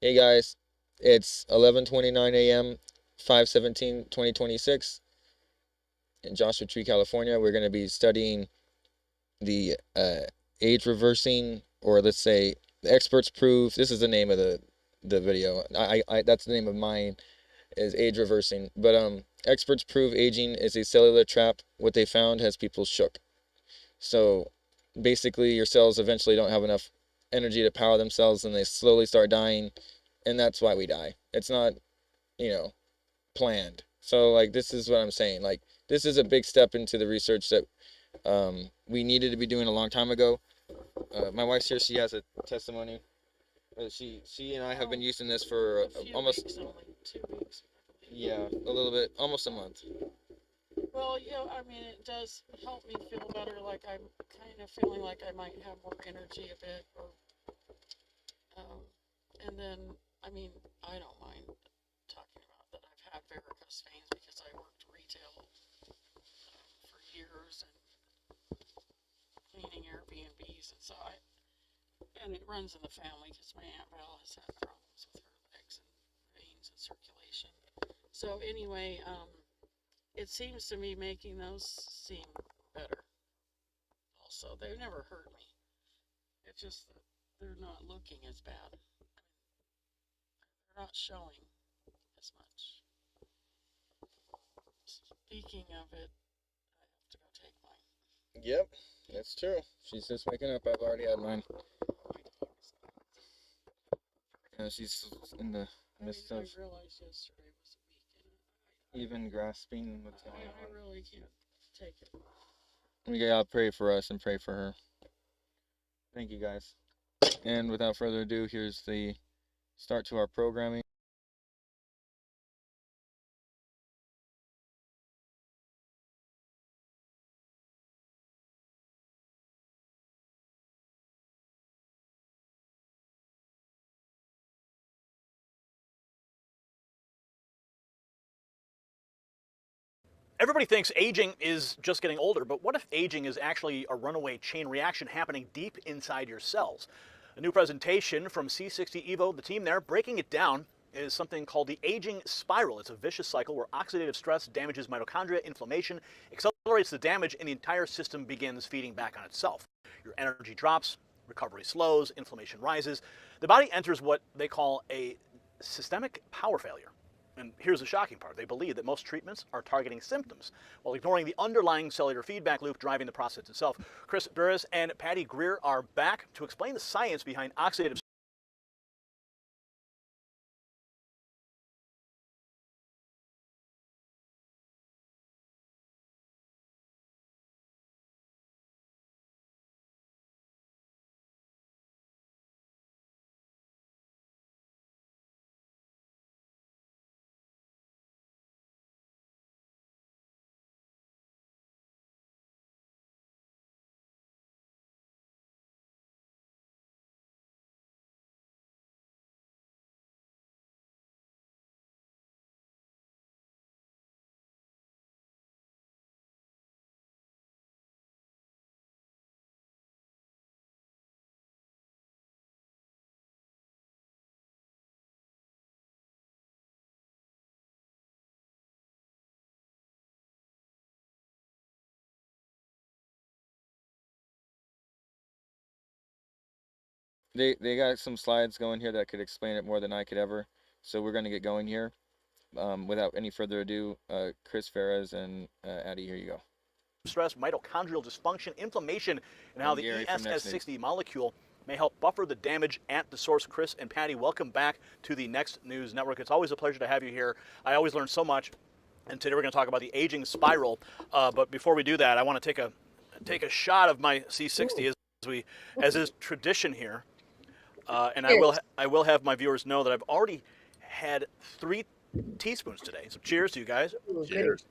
Hey guys, it's 11:29 a.m., 5/17/2026 in Joshua Tree, California. We're going to be studying the age reversing, or let's say the experts prove. This is the name of the video. I that's the name of mine, is age reversing. But experts prove aging is a cellular trap. What they found has people shook. So basically, your cells eventually don't have enough energy to power themselves, and they slowly start dying, and that's why we die. It's not, you know, planned. So like this is what I'm saying. Like this is a big step into the research that we needed to be doing a long time ago. My wife's here. She has a testimony. She and I have been using this for almost weeks, only 2 weeks. yeah, a little bit, almost a month. Well, I mean, it does help me feel better. Like I'm kind of feeling like I might have more energy a bit, or um, and then I mean, I don't mind talking about that. I've had varicose veins because I worked retail for years and cleaning Airbnbs, and and it runs in the family because my Aunt Val has had problems with her legs and veins and circulation. So anyway, it seems to me making those seem better. Also, they never hurt me. It's just that they're not looking as bad. They're not showing as much. Speaking of it, I have to go take mine. Yep, that's true. She's just waking up. I've already had mine. She's in the midst of I realized yesterday was a weekend. even grasping what's going on. I really can't take it. We gotta pray for us and pray for her. Thank you guys. And without further ado, here's the start to our programming. Everybody thinks aging is just getting older, but what if aging is actually a runaway chain reaction happening deep inside your cells? A new presentation from C60 Evo, the team there, breaking it down, is something called the aging spiral. It's a vicious cycle where oxidative stress damages mitochondria, inflammation accelerates the damage, and the entire system begins feeding back on itself. Your energy drops, recovery slows, inflammation rises. The body enters what they call a systemic power failure. And here's the shocking part. They believe that most treatments are targeting symptoms while ignoring the underlying cellular feedback loop driving the process itself. Chris Burris and Patty Greer are back to explain the science behind oxidative They got some slides going here that could explain it more than I could ever. So we're gonna get going here. Without any further ado, Chris Ferres and Addie, here you go. stress, mitochondrial dysfunction, inflammation, and how And the Gary from Next News. ESS60 molecule may help buffer the damage at the source. Chris and Patty, welcome back to the Next News Network. It's always a pleasure to have you here. I always learn so much. And today we're going to talk about the aging spiral. But before we do that, I want to take a shot of my C60 as is tradition here. And I will have my viewers know that I've already had 3 teaspoons today. So cheers to you guys. Ooh, Cheers.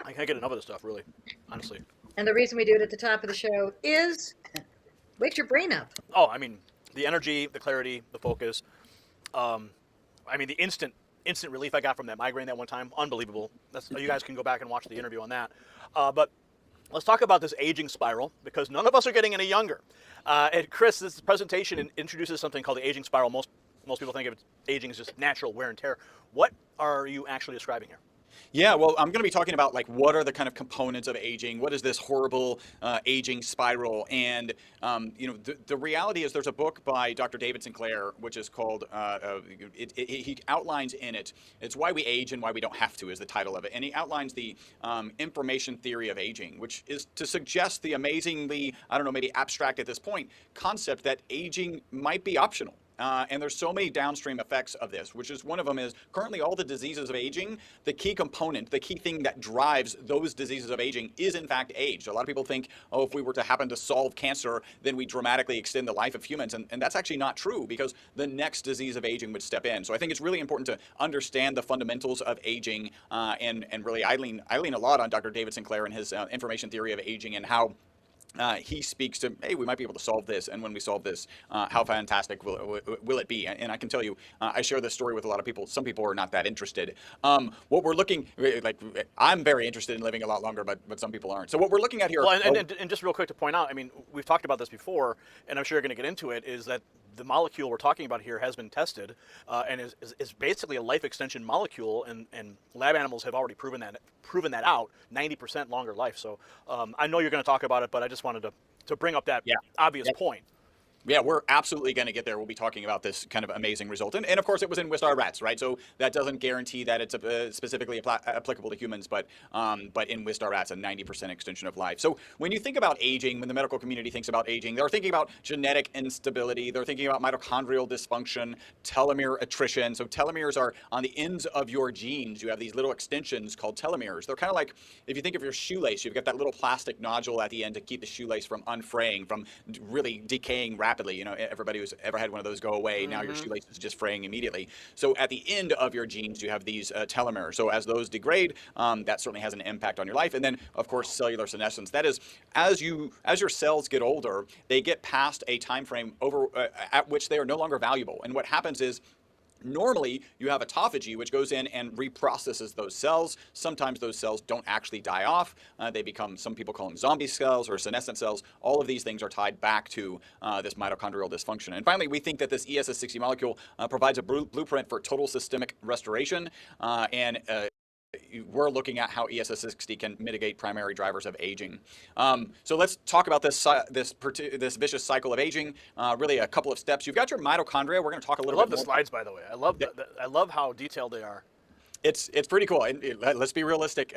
I can't get enough of this stuff, really, honestly. And the reason we do it at the top of the show is wake your brain up. Oh, I mean, the energy, the clarity, the focus. I mean, the instant relief I got from that migraine that one time, unbelievable. You guys can go back and watch the interview on that. But Let's talk about this aging spiral, because none of us are getting any younger. And Chris, this presentation introduces something called the aging spiral. Most people think of aging as just natural wear and tear. What are you actually describing here? Yeah, well, I'm going to be talking about like what are the kind of components of aging? What is this horrible aging spiral? And the reality is, there's a book by Dr. David Sinclair which is called. He outlines in it. It's Why We Age and Why We Don't Have to is the title of it, and he outlines the information theory of aging, which is to suggest the amazingly, I don't know, maybe abstract at this point, concept that aging might be optional. And there's so many downstream effects of this, which is one of them is currently all the diseases of aging. The key component, the key thing that drives those diseases of aging is in fact age. A lot of people think, oh, if we were to happen to solve cancer, then we dramatically extend the life of humans. And that's actually not true, because the next disease of aging would step in. So I think it's really important to understand the fundamentals of aging. And really, I lean a lot on Dr. David Sinclair and his information theory of aging, and how he speaks to, hey, we might be able to solve this, and when we solve this, how fantastic will it be? And I can tell you, I share this story with a lot of people. Some people are not that interested. What we're looking, like, I'm very interested in living a lot longer, but some people aren't. So what we're looking at here. Well, and just real quick to point out, I mean, we've talked about this before, and I'm sure you're going to get into it, is that the molecule we're talking about here has been tested and is basically a life extension molecule, and lab animals have already proven that out, 90% longer life. So I know you're going to talk about it, but I just wanted to bring up that obvious point. Yeah, we're absolutely going to get there. We'll be talking about this kind of amazing result. And of course, it was in Wistar rats, right? So that doesn't guarantee that it's specifically applicable to humans, but in Wistar rats, a 90% extension of life. So when you think about aging, when the medical community thinks about aging, they're thinking about genetic instability. They're thinking about mitochondrial dysfunction, telomere attrition. So telomeres are on the ends of your genes. You have these little extensions called telomeres. They're kind of like, if you think of your shoelace, you've got that little plastic nodule at the end to keep the shoelace from unfraying, from really decaying rapidly. Everybody who's ever had one of those go away, now your shoelace is just fraying immediately. So at the end of your genes, you have these telomeres. So as those degrade, that certainly has an impact on your life. And then, of course, cellular senescence. That is, as your cells get older, they get past a time frame at which they are no longer valuable. And what happens is, normally, you have autophagy, which goes in and reprocesses those cells. Sometimes those cells don't actually die off. They become, some people call them zombie cells or senescent cells. All of these things are tied back to this mitochondrial dysfunction. And finally, we think that this ESS60 molecule provides a blueprint for total systemic restoration. We're looking at how ESS60 can mitigate primary drivers of aging. So let's talk about this vicious cycle of aging. Really, a couple of steps. You've got your mitochondria. We're going to talk a little bit more. I love the slides, by the way. I love how detailed they are. It's pretty cool. And let's be realistic.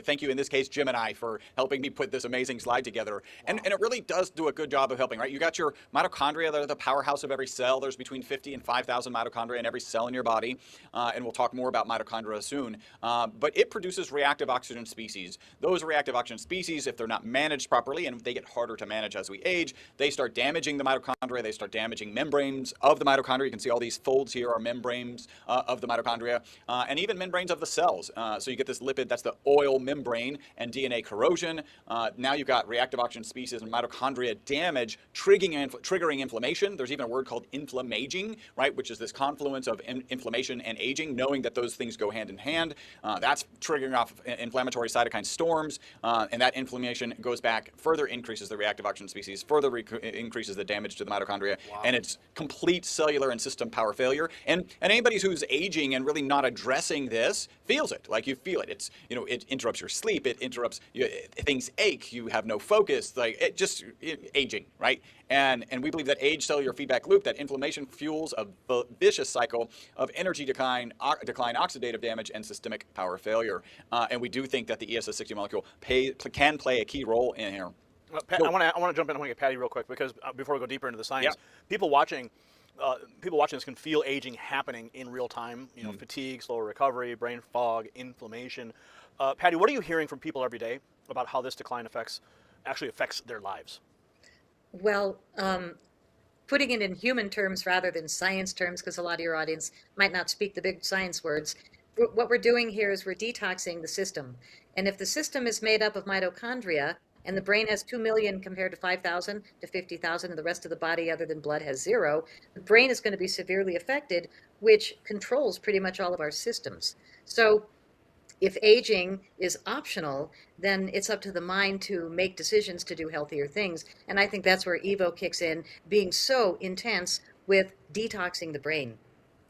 Thank you in this case, Jim and I, for helping me put this amazing slide together. Wow. And it really does do a good job of helping, right? You got your mitochondria. They're the powerhouse of every cell. There's between 50 and 5,000 mitochondria in every cell in your body. And we'll talk more about mitochondria soon. But it produces reactive oxygen species. Those reactive oxygen species, if they're not managed properly, and they get harder to manage as we age, they start damaging the mitochondria. They start damaging membranes of the mitochondria. You can see all these folds here are membranes of the mitochondria. And even membranes of the cells. So you get this lipid, that's the oil membrane, and DNA corrosion. Now you've got reactive oxygen species and mitochondria damage triggering inflammation. There's even a word called inflammaging, right, which is this confluence of inflammation and aging, knowing that those things go hand in hand. That's triggering off inflammatory cytokine storms, and that inflammation goes back, further increases the reactive oxygen species, further increases the damage to the mitochondria, and it's complete cellular and system power failure. And anybody who's aging and really not addressing this feels it. Like, you feel it. It's, it interrupts your sleep. It interrupts things ache. You have no focus. Like, aging, right? And we believe that age cellular feedback loop, that inflammation fuels a vicious cycle of energy decline, oxidative damage, and systemic power failure. And we do think that the ESS60 molecule can play a key role in here. Pat, I want to jump in. I want to get Patty real quick, because before we go deeper into the science, people watching this can feel aging happening in real time. Fatigue, slower recovery, brain fog, inflammation. Patty, what are you hearing from people every day about how this decline actually affects their lives? Well, putting it in human terms rather than science terms, because a lot of your audience might not speak the big science words, what we're doing here is we're detoxing the system. And if the system is made up of mitochondria, and the brain has 2 million compared to 5,000 to 50,000, and the rest of the body other than blood has 0, the brain is going to be severely affected, which controls pretty much all of our systems. So If aging is optional, then it's up to the mind to make decisions to do healthier things. And I think that's where Evo kicks in, being so intense with detoxing the brain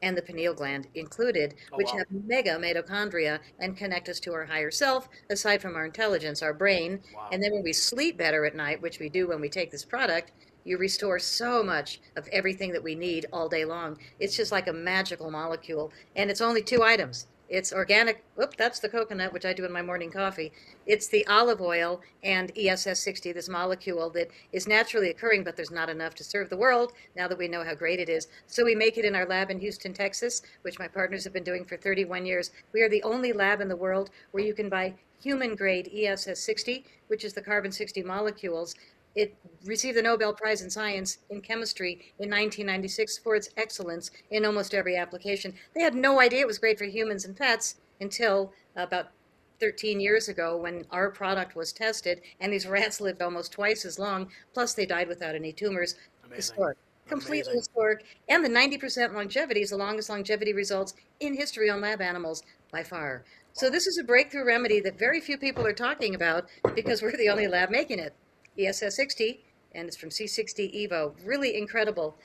and the pineal gland included, Oh, which wow. have mega mitochondria and connect us to our higher self, aside from our intelligence, our brain. Wow. And then when we sleep better at night, which we do when we take this product, you restore so much of everything that we need all day long. It's just like a magical molecule. And it's only 2 items. It's organic. Whoop, that's the coconut, which I do in my morning coffee. It's the olive oil and ESS 60, this molecule that is naturally occurring, but there's not enough to serve the world now that we know how great it is. So we make it in our lab in Houston, Texas, which my partners have been doing for 31 years. We are the only lab in the world where you can buy human grade ESS 60, which is the carbon 60 molecules. It received the Nobel Prize in Science in Chemistry in 1996 for its excellence in almost every application. They had no idea it was great for humans and pets until about 13 years ago when our product was tested, and these rats lived almost twice as long, plus they died without any tumors. Amazing. Historic. Completely Amazing. historic. And the 90% longevity is the longest longevity results in history on lab animals by far. So Wow. this is a breakthrough remedy that very few people are talking about because we're the only lab making it. ESS 60, and it's from C60 Evo. Really incredible.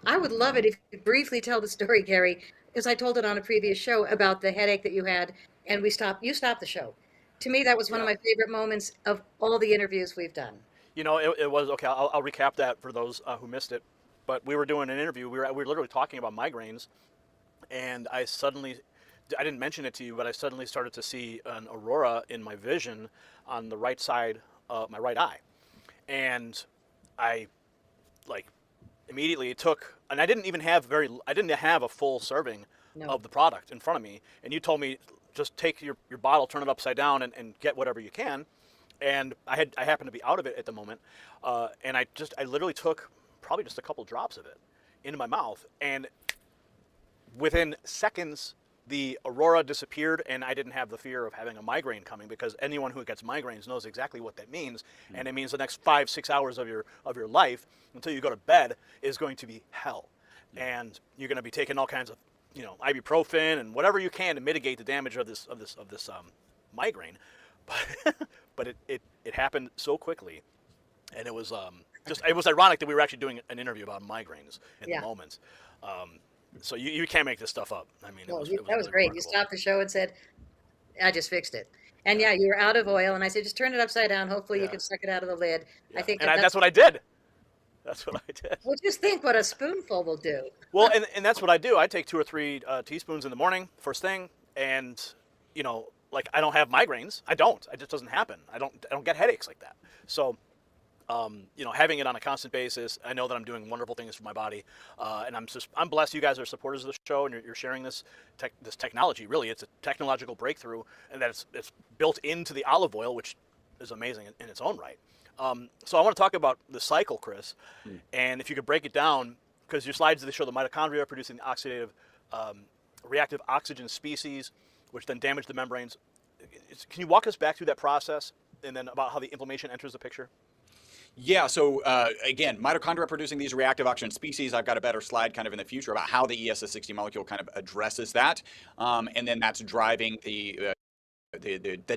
I would love it if you could briefly tell the story, Gary, because I told it on a previous show about the headache that you had, and you stopped the show. To me, that was one of Yeah. my favorite moments of all the interviews we've done. You know, it was okay. I'll recap that for those who missed it. But we were doing an interview. We were literally talking about migraines, and I didn't mention it to you, but I suddenly started to see an aurora in my vision on the right side of my right eye, and I like immediately took, and I didn't have a full serving No. of the product in front of me, and you told me just take your bottle, turn it upside down, and get whatever you can, and I happened to be out of it at the moment, and I literally took probably just a couple drops of it into my mouth, and within seconds the aurora disappeared, and I didn't have the fear of having a migraine coming, because anyone who gets migraines knows exactly what that means, and it means the next 5 6 hours of your life until you go to bed is going to be hell, and you're going to be taking all kinds of ibuprofen and whatever you can to mitigate the damage of this migraine, but it happened so quickly, and it was just it was ironic that we were actually doing an interview about migraines in the Yeah. moment. So you can't make this stuff up. I mean, Well, it was that was really great. You remarkable. stopped the show and said, I just fixed it. And Yeah, yeah, you were out of oil. And I said, just turn it upside down. Hopefully you yeah, can suck it out of the lid. I yeah. think And that that's that's, what I did. That's what I did. well, just think what a spoonful will do. Well, and that's what I do. I take 2 or 3 teaspoons in the morning, first thing, and like I don't have migraines. I don't. It just doesn't happen. I don't get headaches like that. So having it on a constant basis, I know that I'm doing wonderful things for my body, and I'm blessed. You guys are supporters of the show, and you're sharing this technology. Really, it's a technological breakthrough, and that it's built into the olive oil, which is amazing in its own right. So I want to talk about the cycle, Chris, and if you could break it down, because your slides they show the mitochondria producing the oxidative, reactive oxygen species, which then damage the membranes. Can you walk us back through that process, and then about how the inflammation enters the picture? Yeah, so again, mitochondria producing these reactive oxygen species. I've got a better slide kind of in the future about how the ESS60 molecule kind of addresses that. And then that's driving the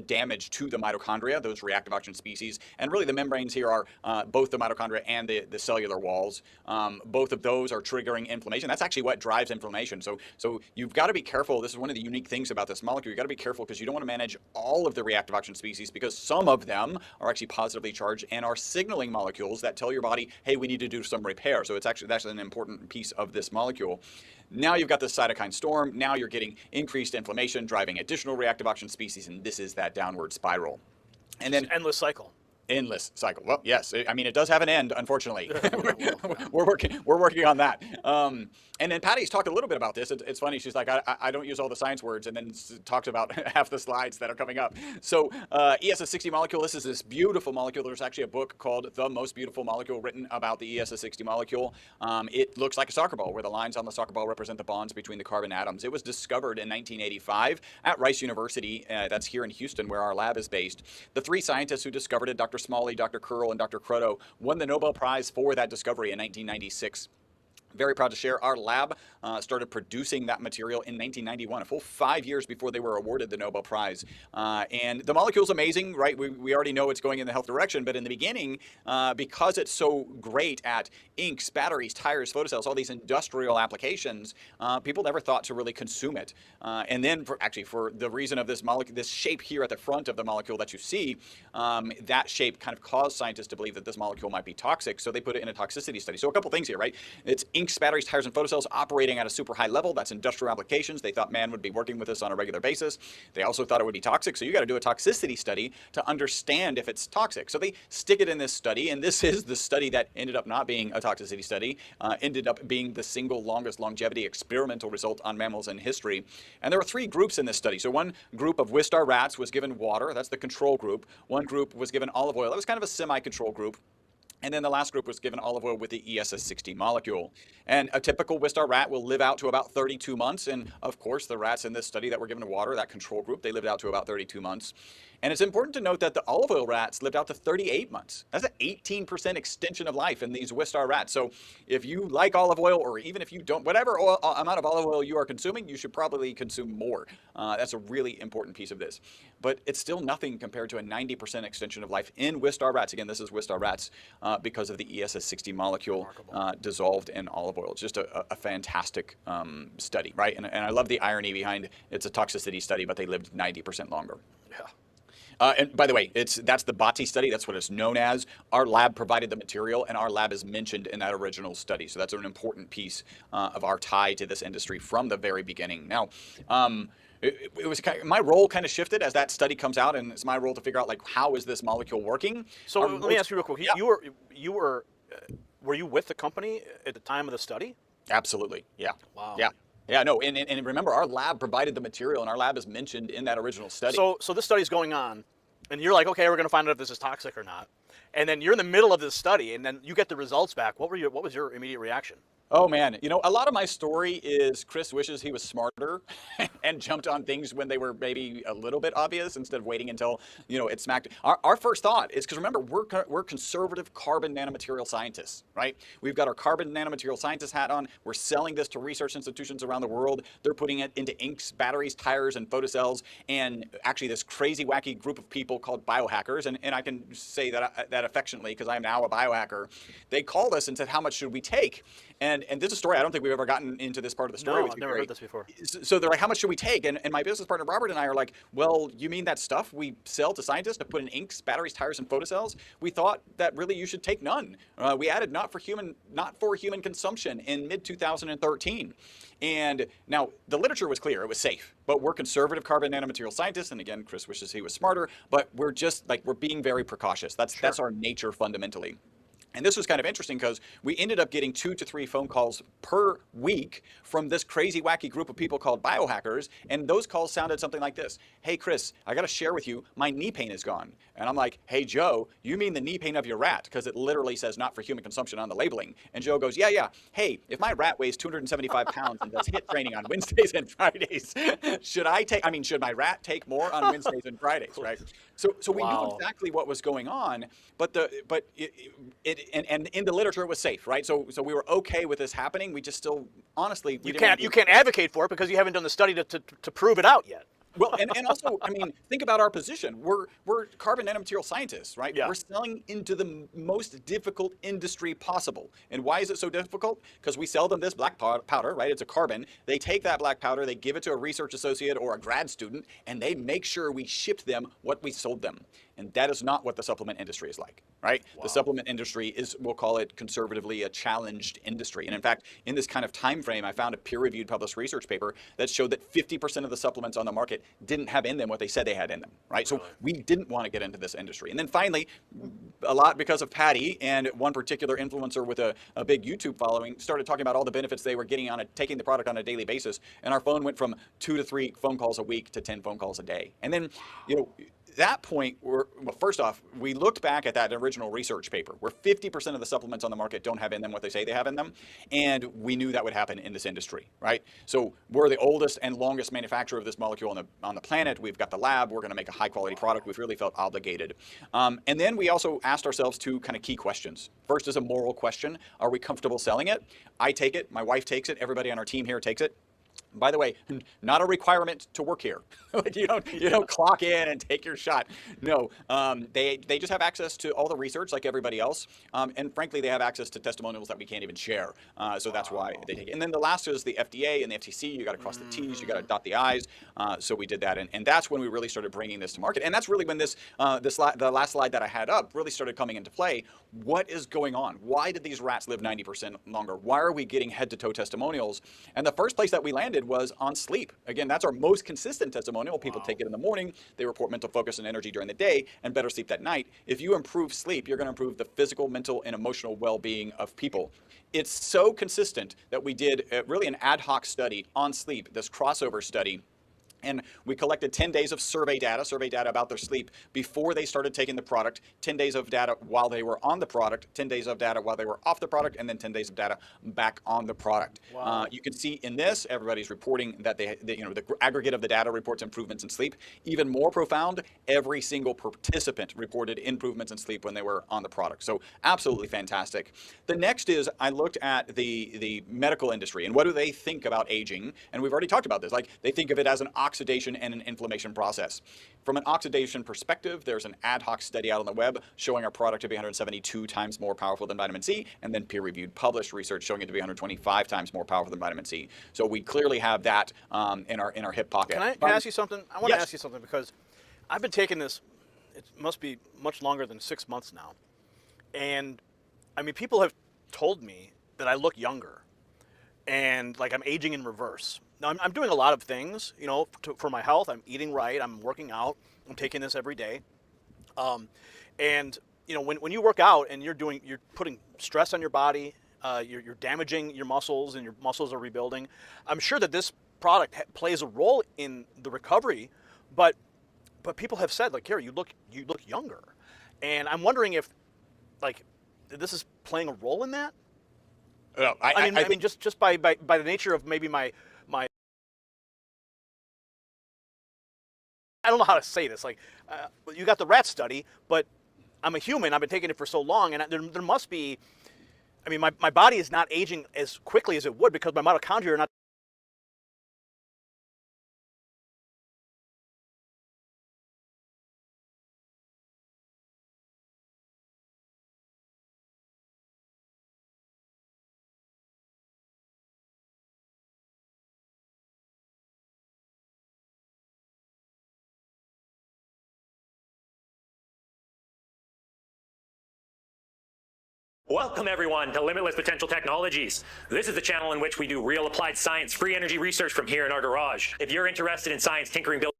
damage to the mitochondria, those reactive oxygen species. And really the membranes here are both the mitochondria and the cellular walls. Both of those are triggering inflammation. That's actually what drives inflammation. So you've got to be careful. This is one of the unique things about this molecule. You've got to be careful because you don't want to manage all of the reactive oxygen species, because some of them are actually positively charged and are signaling molecules that tell your body, hey, we need to do some repair. So that's an important piece of this molecule. Now you've got this cytokine storm. Now you're getting increased inflammation, driving additional reactive oxygen species, and this is that downward spiral. And Just then endless cycle. endless cycle. Well, yes, I mean it does have an end, unfortunately. Yeah. We're working on that. And then Patty's talked a little bit about this. It's funny. She's like, I don't use all the science words, and then talks about half the slides that are coming up. So ESS60 molecule. This is this beautiful molecule. There's actually a book called The Most Beautiful Molecule written about the ESS60 molecule. It looks like a soccer ball, where the lines on the soccer ball represent the bonds between the carbon atoms. It was discovered in 1985 at Rice University. That's here in Houston, where our lab is based. The 3 scientists who discovered it, Dr. Smalley, Dr. Curl, and Dr. Croto, won the Nobel Prize for that discovery in 1996. Very proud to share our lab started producing that material in 1991, a full 5 years before they were awarded the Nobel Prize. And the molecule's amazing, right? We already know it's going in the health direction, but in the beginning, because it's so great at inks, batteries, tires, photocells, all these industrial applications, people never thought to really consume it. And then for the reason of this molecule, this shape here at the front of the molecule that you see, that shape kind of caused scientists to believe that this molecule might be toxic. So they put it in a toxicity study. So a couple things here, right? It's inks, batteries, tires, and photocells operating at a super high level. That's industrial applications. They thought man would be working with this on a regular basis. They also thought it would be toxic. So you got to do a toxicity study to understand if it's toxic. So they stick it in this study, and this is the study that ended up not being a toxicity study, ended up being the single longest longevity experimental result on mammals in history. And there were 3 groups in this study. So one group of Wistar rats was given water. That's the control group. One group was given olive oil. That was kind of a semi-control group. And then the last group was given olive oil with the ESS60 molecule. And a typical Wistar rat will live out to about 32 months. And of course, the rats in this study that were given water, that control group, they lived out to about 32 months. And it's important to note that the olive oil rats lived out to 38 months. That's an 18% extension of life in these Wistar rats. So if you like olive oil, or even if you don't, whatever amount of olive oil you are consuming, you should probably consume more. That's a really important piece of this. But it's still nothing compared to a 90% extension of life in Wistar rats. Again, this is Wistar rats because of the ESS60 molecule dissolved in olive oil. It's just a fantastic study, right? And I love the irony behind it's a toxicity study, but they lived 90% longer. Yeah. And by the way, that's the BOTI study. That's what it's known as. Our lab provided the material, and our lab is mentioned in that original study. So that's an important piece of our tie to this industry from the very beginning. Now, it was my role kind of shifted as that study comes out, and it's my role to figure out like how is this molecule working. So let me ask you real quick. Yeah. Were you with the company at the time of the study? Absolutely. Yeah. Wow. Yeah. Yeah, no, and remember, our lab provided the material, and our lab is mentioned in that original study. So this study's going on, and you're like, okay, we're going to find out if this is toxic or not. And then you're in the middle of this study, and then you get the results back. What was your immediate reaction? Oh man, a lot of my story is Chris wishes he was smarter and jumped on things when they were maybe a little bit obvious instead of waiting until, it smacked. Our first thought is, because remember, we're conservative carbon nanomaterial scientists, right? We've got our carbon nanomaterial scientist hat on. We're selling this to research institutions around the world. They're putting it into inks, batteries, tires, and photocells. And actually this crazy, wacky group of people called biohackers, and I can say that affectionately because I'm now a biohacker, they called us and said, how much should we take? And this is a story, I don't think we've ever gotten into this part of the story. No, I've never heard this before. So they're like, how much should we take? And my business partner, Robert, and I are like, well, you mean that stuff we sell to scientists to put in inks, batteries, tires, and photocells? We thought that really you should take none. We added not for human consumption in mid-2013. And now the literature was clear, it was safe, but we're conservative carbon nanomaterial scientists. And again, Chris wishes he was smarter, but we're being very precautious. That's our nature fundamentally. And this was kind of interesting because we ended up getting 2 to 3 phone calls per week from this crazy, wacky group of people called biohackers. And those calls sounded something like this. Hey, Chris, I got to share with you, my knee pain is gone. And I'm like, hey, Joe, you mean the knee pain of your rat? Because it literally says not for human consumption on the labeling. And Joe goes, yeah. Hey, if my rat weighs 275 pounds and does HIIT training on Wednesdays and Fridays, should my rat take more on Wednesdays and Fridays, right? So we knew exactly what was going on, but and in the literature it was safe, right? So we were okay with this happening. We just still, honestly, you can't advocate for it because you haven't done the study to prove it out yet. Well, and also, think about our position. We're carbon nanomaterial scientists, right? Yeah. We're selling into the most difficult industry possible. And why is it so difficult? Because we sell them this black powder, right? It's a carbon. They take that black powder, they give it to a research associate or a grad student, and they make sure we shipped them what we sold them. And that is not what the supplement industry is like, right? Wow. The supplement industry is, we'll call it conservatively, a challenged industry. And in fact, in this kind of time frame, I found a peer-reviewed published research paper that showed that 50% of the supplements on the market didn't have in them what they said they had in them, right? Really? So we didn't want to get into this industry. And then finally, a lot because of Patty and one particular influencer with a big YouTube following started talking about all the benefits they were getting on taking the product on a daily basis. And our phone went from 2 to 3 phone calls a week to 10 phone calls a day. And then, that point, well, first off, we looked back at that original research paper where 50% of the supplements on the market don't have in them what they say they have in them. And we knew that would happen in this industry, right? So we're the oldest and longest manufacturer of this molecule on the planet. We've got the lab. We're going to make a high quality product. We've really felt obligated. And then we also asked ourselves two kind of key questions. First is a moral question. Are we comfortable selling it? I take it. My wife takes it. Everybody on our team here takes it. By the way, not a requirement to work here. Like you don't clock in and take your shot. No, they just have access to all the research like everybody else, and frankly, they have access to testimonials that we can't even share. So that's why they take it. And then the last is the FDA and the FTC. You got to cross the T's, you got to dot the I's. So we did that, and that's when we really started bringing this to market. And that's really when the last slide that I had up really started coming into play. What is going on? Why did these rats live 90% longer? Why are we getting head-to-toe testimonials? And the first place that we landed was on sleep. Again, that's our most consistent testimonial. People take it in the morning, they report mental focus and energy during the day, and better sleep that night. If you improve sleep, you're going to improve the physical, mental, and emotional well-being of people. It's so consistent that we did really an ad hoc study on sleep, this crossover study. And we collected 10 days of survey data about their sleep before they started taking the product, 10 days of data while they were on the product, 10 days of data while they were off the product, and then 10 days of data back on the product. Wow. You can see in this, everybody's reporting that the aggregate of the data reports improvements in sleep. Even more profound, every single participant reported improvements in sleep when they were on the product. So absolutely fantastic. The next is I looked at the medical industry and what do they think about aging? And we've already talked about this. Like they think of it as an oxidation and an inflammation process. From an oxidation perspective, there's an ad hoc study out on the web showing our product to be 172 times more powerful than vitamin C, and then peer-reviewed published research showing it to be 125 times more powerful than vitamin C. So we clearly have that in our hip pocket. Can I ask you something? I want Yes. to ask you something because I've been taking this, it must be much longer than 6 months now. And I mean, people have told me that I look younger and like I'm aging in reverse. Now, I'm doing a lot of things, for my health. I'm eating right. I'm working out. I'm taking this every day. And, when you work out and you're putting stress on your body, you're damaging your muscles and your muscles are rebuilding. I'm sure that this product plays a role in the recovery, but people have said, like, Gary, you look younger. And I'm wondering if, like, this is playing a role in that? No, I mean, just by the nature of maybe my I don't know how to say this. Like, you got the rat study, but I'm a human. I've been taking it for so long, and there must be. I mean, my body is not aging as quickly as it would because my mitochondria are not. Welcome everyone to Limitless Potential Technologies. This is the channel in which we do real applied science, free energy research from here in our garage. If you're interested in science, tinkering, building,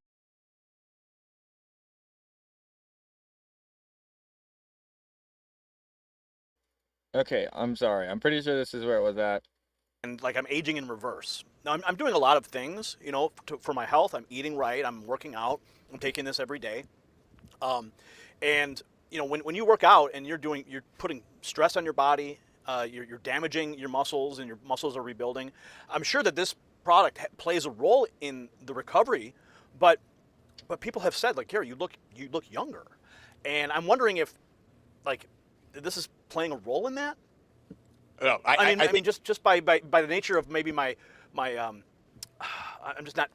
Okay, I'm sorry. I'm pretty sure this is where it was at. And like I'm aging in reverse. Now I'm doing a lot of things, for my health. I'm eating right. I'm working out. I'm taking this every day. And when you work out and you're putting stress on your body, you're damaging your muscles and your muscles are rebuilding. I'm sure that this product plays a role in the recovery, but people have said, like, Gary, you look younger, and I'm wondering if, like, this is playing a role in that. No, I mean, just by the nature of maybe my I'm just not.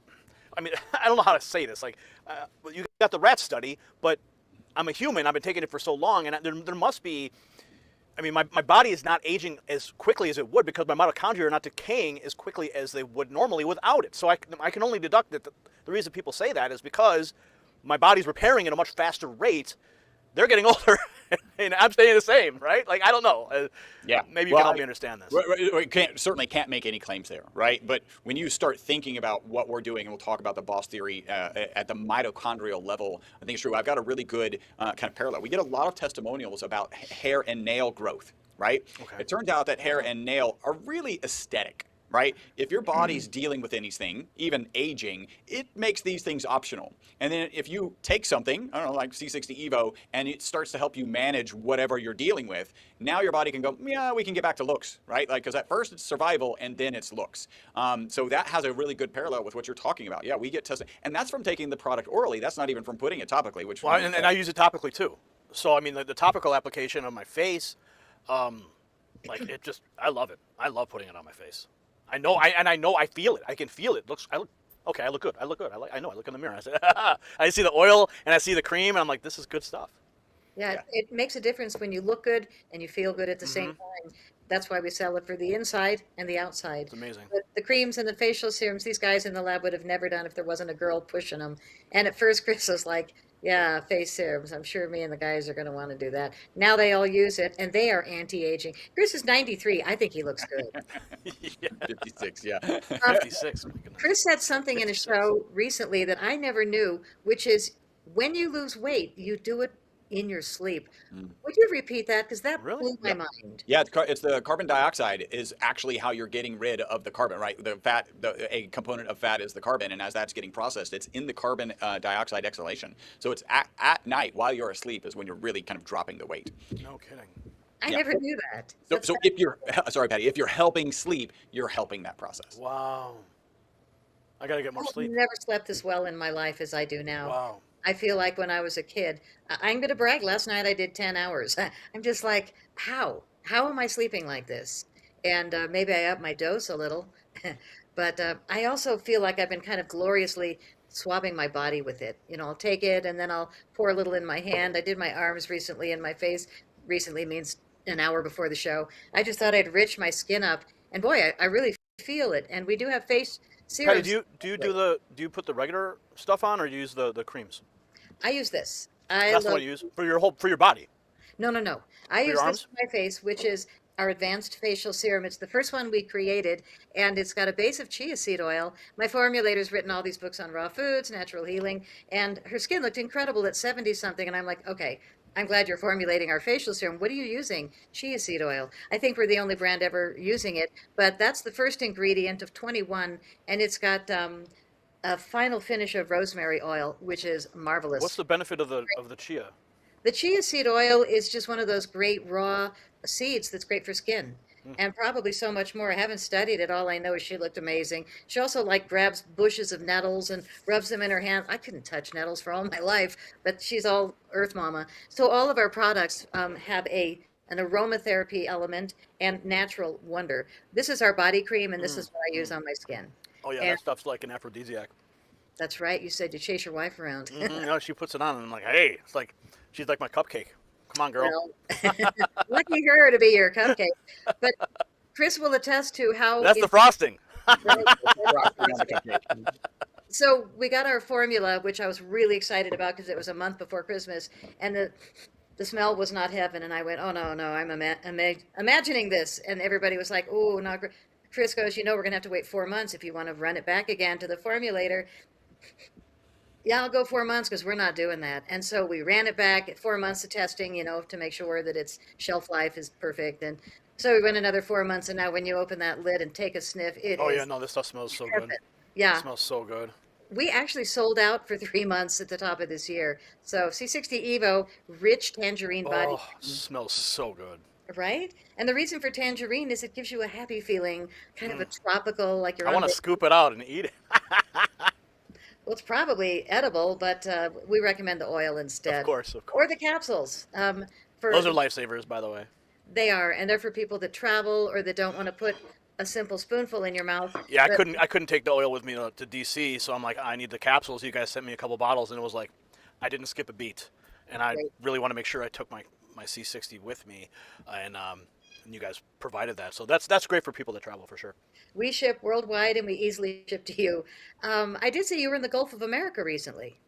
I mean, I don't know how to say this. Like, you got the rat study, but I'm a human. I've been taking it for so long, and there must be. I mean, my body is not aging as quickly as it would because my mitochondria are not decaying as quickly as they would normally without it. So I can only deduct that the reason people say that is because my body's repairing at a much faster rate. They're getting older, and I'm staying the same, right? Like, I don't know. Yeah. Maybe you can help me understand this. We certainly can't make any claims there, right? But when you start thinking about what we're doing, and we'll talk about the boss theory at the mitochondrial level, I think it's true. I've got a really good kind of parallel. We get a lot of testimonials about hair and nail growth, right? Okay. It turns out that hair and nail are really aesthetic. right? If your body's dealing with anything, even aging, it makes these things optional. And then if you take something, I don't know, like C60 Evo, and it starts to help you manage whatever you're dealing with, now your body can go, yeah, we can get back to looks, right? Like, because at first it's survival and then it's looks. So that has a really good parallel with what you're talking about. Yeah, we get tested, and that's from taking the product orally. That's not even from putting it topically, which Well, and I use it topically too. So I mean, the topical application on my face, like it just, I love it. I love putting it on my face. I know I feel it. I can feel it. I look okay. I look good. I look good. I know. I look in the mirror. I say, I see the oil and I see the cream, and I'm like, this is good stuff. Yeah, Yeah. it makes a difference when you look good and you feel good at the same time. That's why we sell it for the inside and the outside. It's amazing. But the creams and the facial serums, these guys in the lab would have never done if there wasn't a girl pushing them. And at first, Chris was like, yeah, face serums. I'm sure me and the guys are going to want to do that. Now they all use it, and they are anti-aging. Chris is 93. I think he looks good. Yeah, 56, yeah. 56. My goodness. Chris said something in a 56. show recently that I never knew, which is when you lose weight, you do it in your sleep. Would you repeat that? Because that Really? blew my mind. Yeah, it's the carbon dioxide is actually how you're getting rid of the carbon, right? The fat, a component of fat is the carbon, and as that's getting processed, it's in the carbon dioxide exhalation. So it's at night while you're asleep is when you're really kind of dropping the weight. No kidding. I Yeah. never knew that. So, That's so if you're, sorry, Patty, if you're helping sleep, you're helping that process. Wow. I gotta get more I've sleep. never slept as well in my life as I do now. Wow. I feel like when I was a kid, I'm going to brag. Last night I did 10 hours. I'm just like, how? How am I sleeping like this? And maybe I up my dose a little. But I also feel like I've been kind of gloriously swabbing my body with it. You know, I'll take it and then I'll pour a little in my hand. I did my arms recently and my face recently means an hour before the show. I just thought I'd rich my skin up. And boy, I really feel it. And we do have face Patty, serums. do you put the regular stuff on, or do you use the creams? I use this. I That's love what you use for your body. No. I For your use this arms? for my face, which is our advanced facial serum. It's the first one we created, and it's got a base of chia seed oil. My formulator's written all these books on raw foods, natural healing, and her skin looked incredible at 70 something. And I'm like, okay, I'm glad you're formulating our facial serum. What are you using? Chia seed oil. I think we're the only brand ever using it, but that's the first ingredient of 21, and it's got a final finish of rosemary oil, which is marvelous. What's the benefit of the chia? The chia seed oil is just one of those great raw seeds that's great for skin. And probably so much more. I haven't studied it. All I know is she looked amazing. She also like grabs bushes of nettles and rubs them in her hand. I couldn't touch nettles for all my life, but she's all earth mama. So all of our products have an aromatherapy element and natural wonder. This is our body cream, and this is what I use on my skin. Oh yeah, And that stuff's like an aphrodisiac. that's right. You said you chase your wife around. You know, she puts it on, and I'm like, hey, it's like she's like my cupcake. Come on, girl. Well, lucky her to be your cupcake. But Chris will attest to how That's the frosting. So we got our formula, which I was really excited about because it was a month before Christmas, and the smell was not heaven. And I went, oh no, I'm imagining this, and everybody was like, oh, not great. Chris goes, you know, we're gonna have to wait 4 months if you want to run it back again to the formulator. Yeah, I'll go 4 months because we're not doing that. And so we ran it back at 4 months of testing, you know, to make sure that its shelf life is perfect. And so we went another 4 months, and now when you open that lid and take a sniff, it Oh is yeah, no, this stuff smells so good. perfect. It Yeah, smells so good. we actually sold out for 3 months at the top of this year. So C60 Evo, rich tangerine body, Oh, smells so good. right? And the reason for tangerine is it gives you a happy feeling, kind of a tropical, like you're I on want to scoop it out and eat it. well, it's probably edible, but we recommend the oil instead. Of course. Or the capsules. For Those are lifesavers, by the way. They are, and they're for people that travel or that don't want to put a simple spoonful in your mouth. Yeah, I But- couldn't take the oil with me to DC, so I'm like, I need the capsules. You guys sent me a couple bottles, and it was like, I didn't skip a beat, and I Right. really want to make sure I took my C60 with me, and you guys provided that, so that's great for people that travel for sure. We ship worldwide, and we easily ship to you. I did see you were in the Gulf of America recently.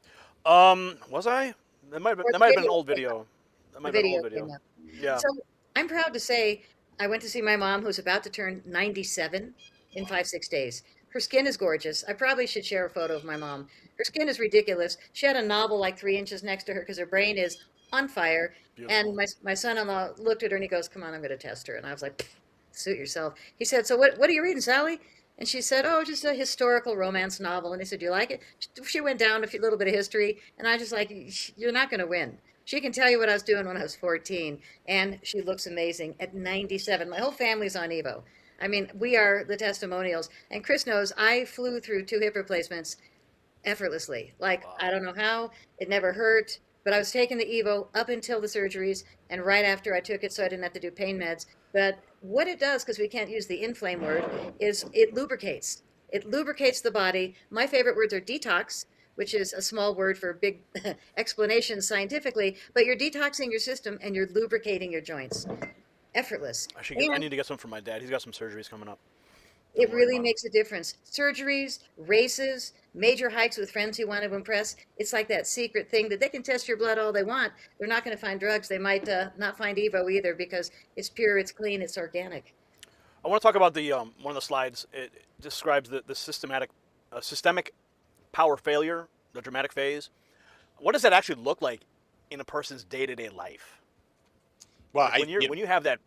Was I? That might have Or been, the that might have been an video old came video. That might The have been an video old came video. up. Yeah. So I'm proud to say I went to see my mom, who's about to turn 97 in 5-6 days. Her skin is gorgeous. I probably should share a photo of my mom. Her skin is ridiculous. She had a novel like 3 inches next to her because her brain is on fire. And my son-in-law looked at her and he goes, "Come on, I'm going to test her." And I was like, "Suit yourself." He said, "So what are you reading, Sally?" And she said, "Oh, just a historical romance novel." And I said, "Do you like it?" She went down a little bit of history, and I just like, "You're not going to win." She can tell you what I was doing when I was 14, and she looks amazing at 97. My whole family's on Evo. I mean, we are the testimonials. And Chris knows I flew through 2 hip replacements effortlessly. Like, I don't know how, it never hurt, but I was taking the Evo up until the surgeries and right after I took it so I didn't have to do pain meds. But what it does, because we can't use the inflame word, is it lubricates. It lubricates the body. My favorite words are detox, which is a small word for big explanation scientifically, but you're detoxing your system and you're lubricating your joints. Effortless. I And need to get some for my dad. He's got some surgeries coming up. it I'm worried really about him. makes a difference. Surgeries, races, major hikes with friends you want to impress. It's like that secret thing that they can test your blood all they want. They're not going to find drugs. They might not find Evo either because it's pure, it's clean, it's organic. I want to talk about the one of the slides. It describes the systemic power failure, the dramatic phase. What does that actually look like in a person's day-to-day life? Well, Like when you have that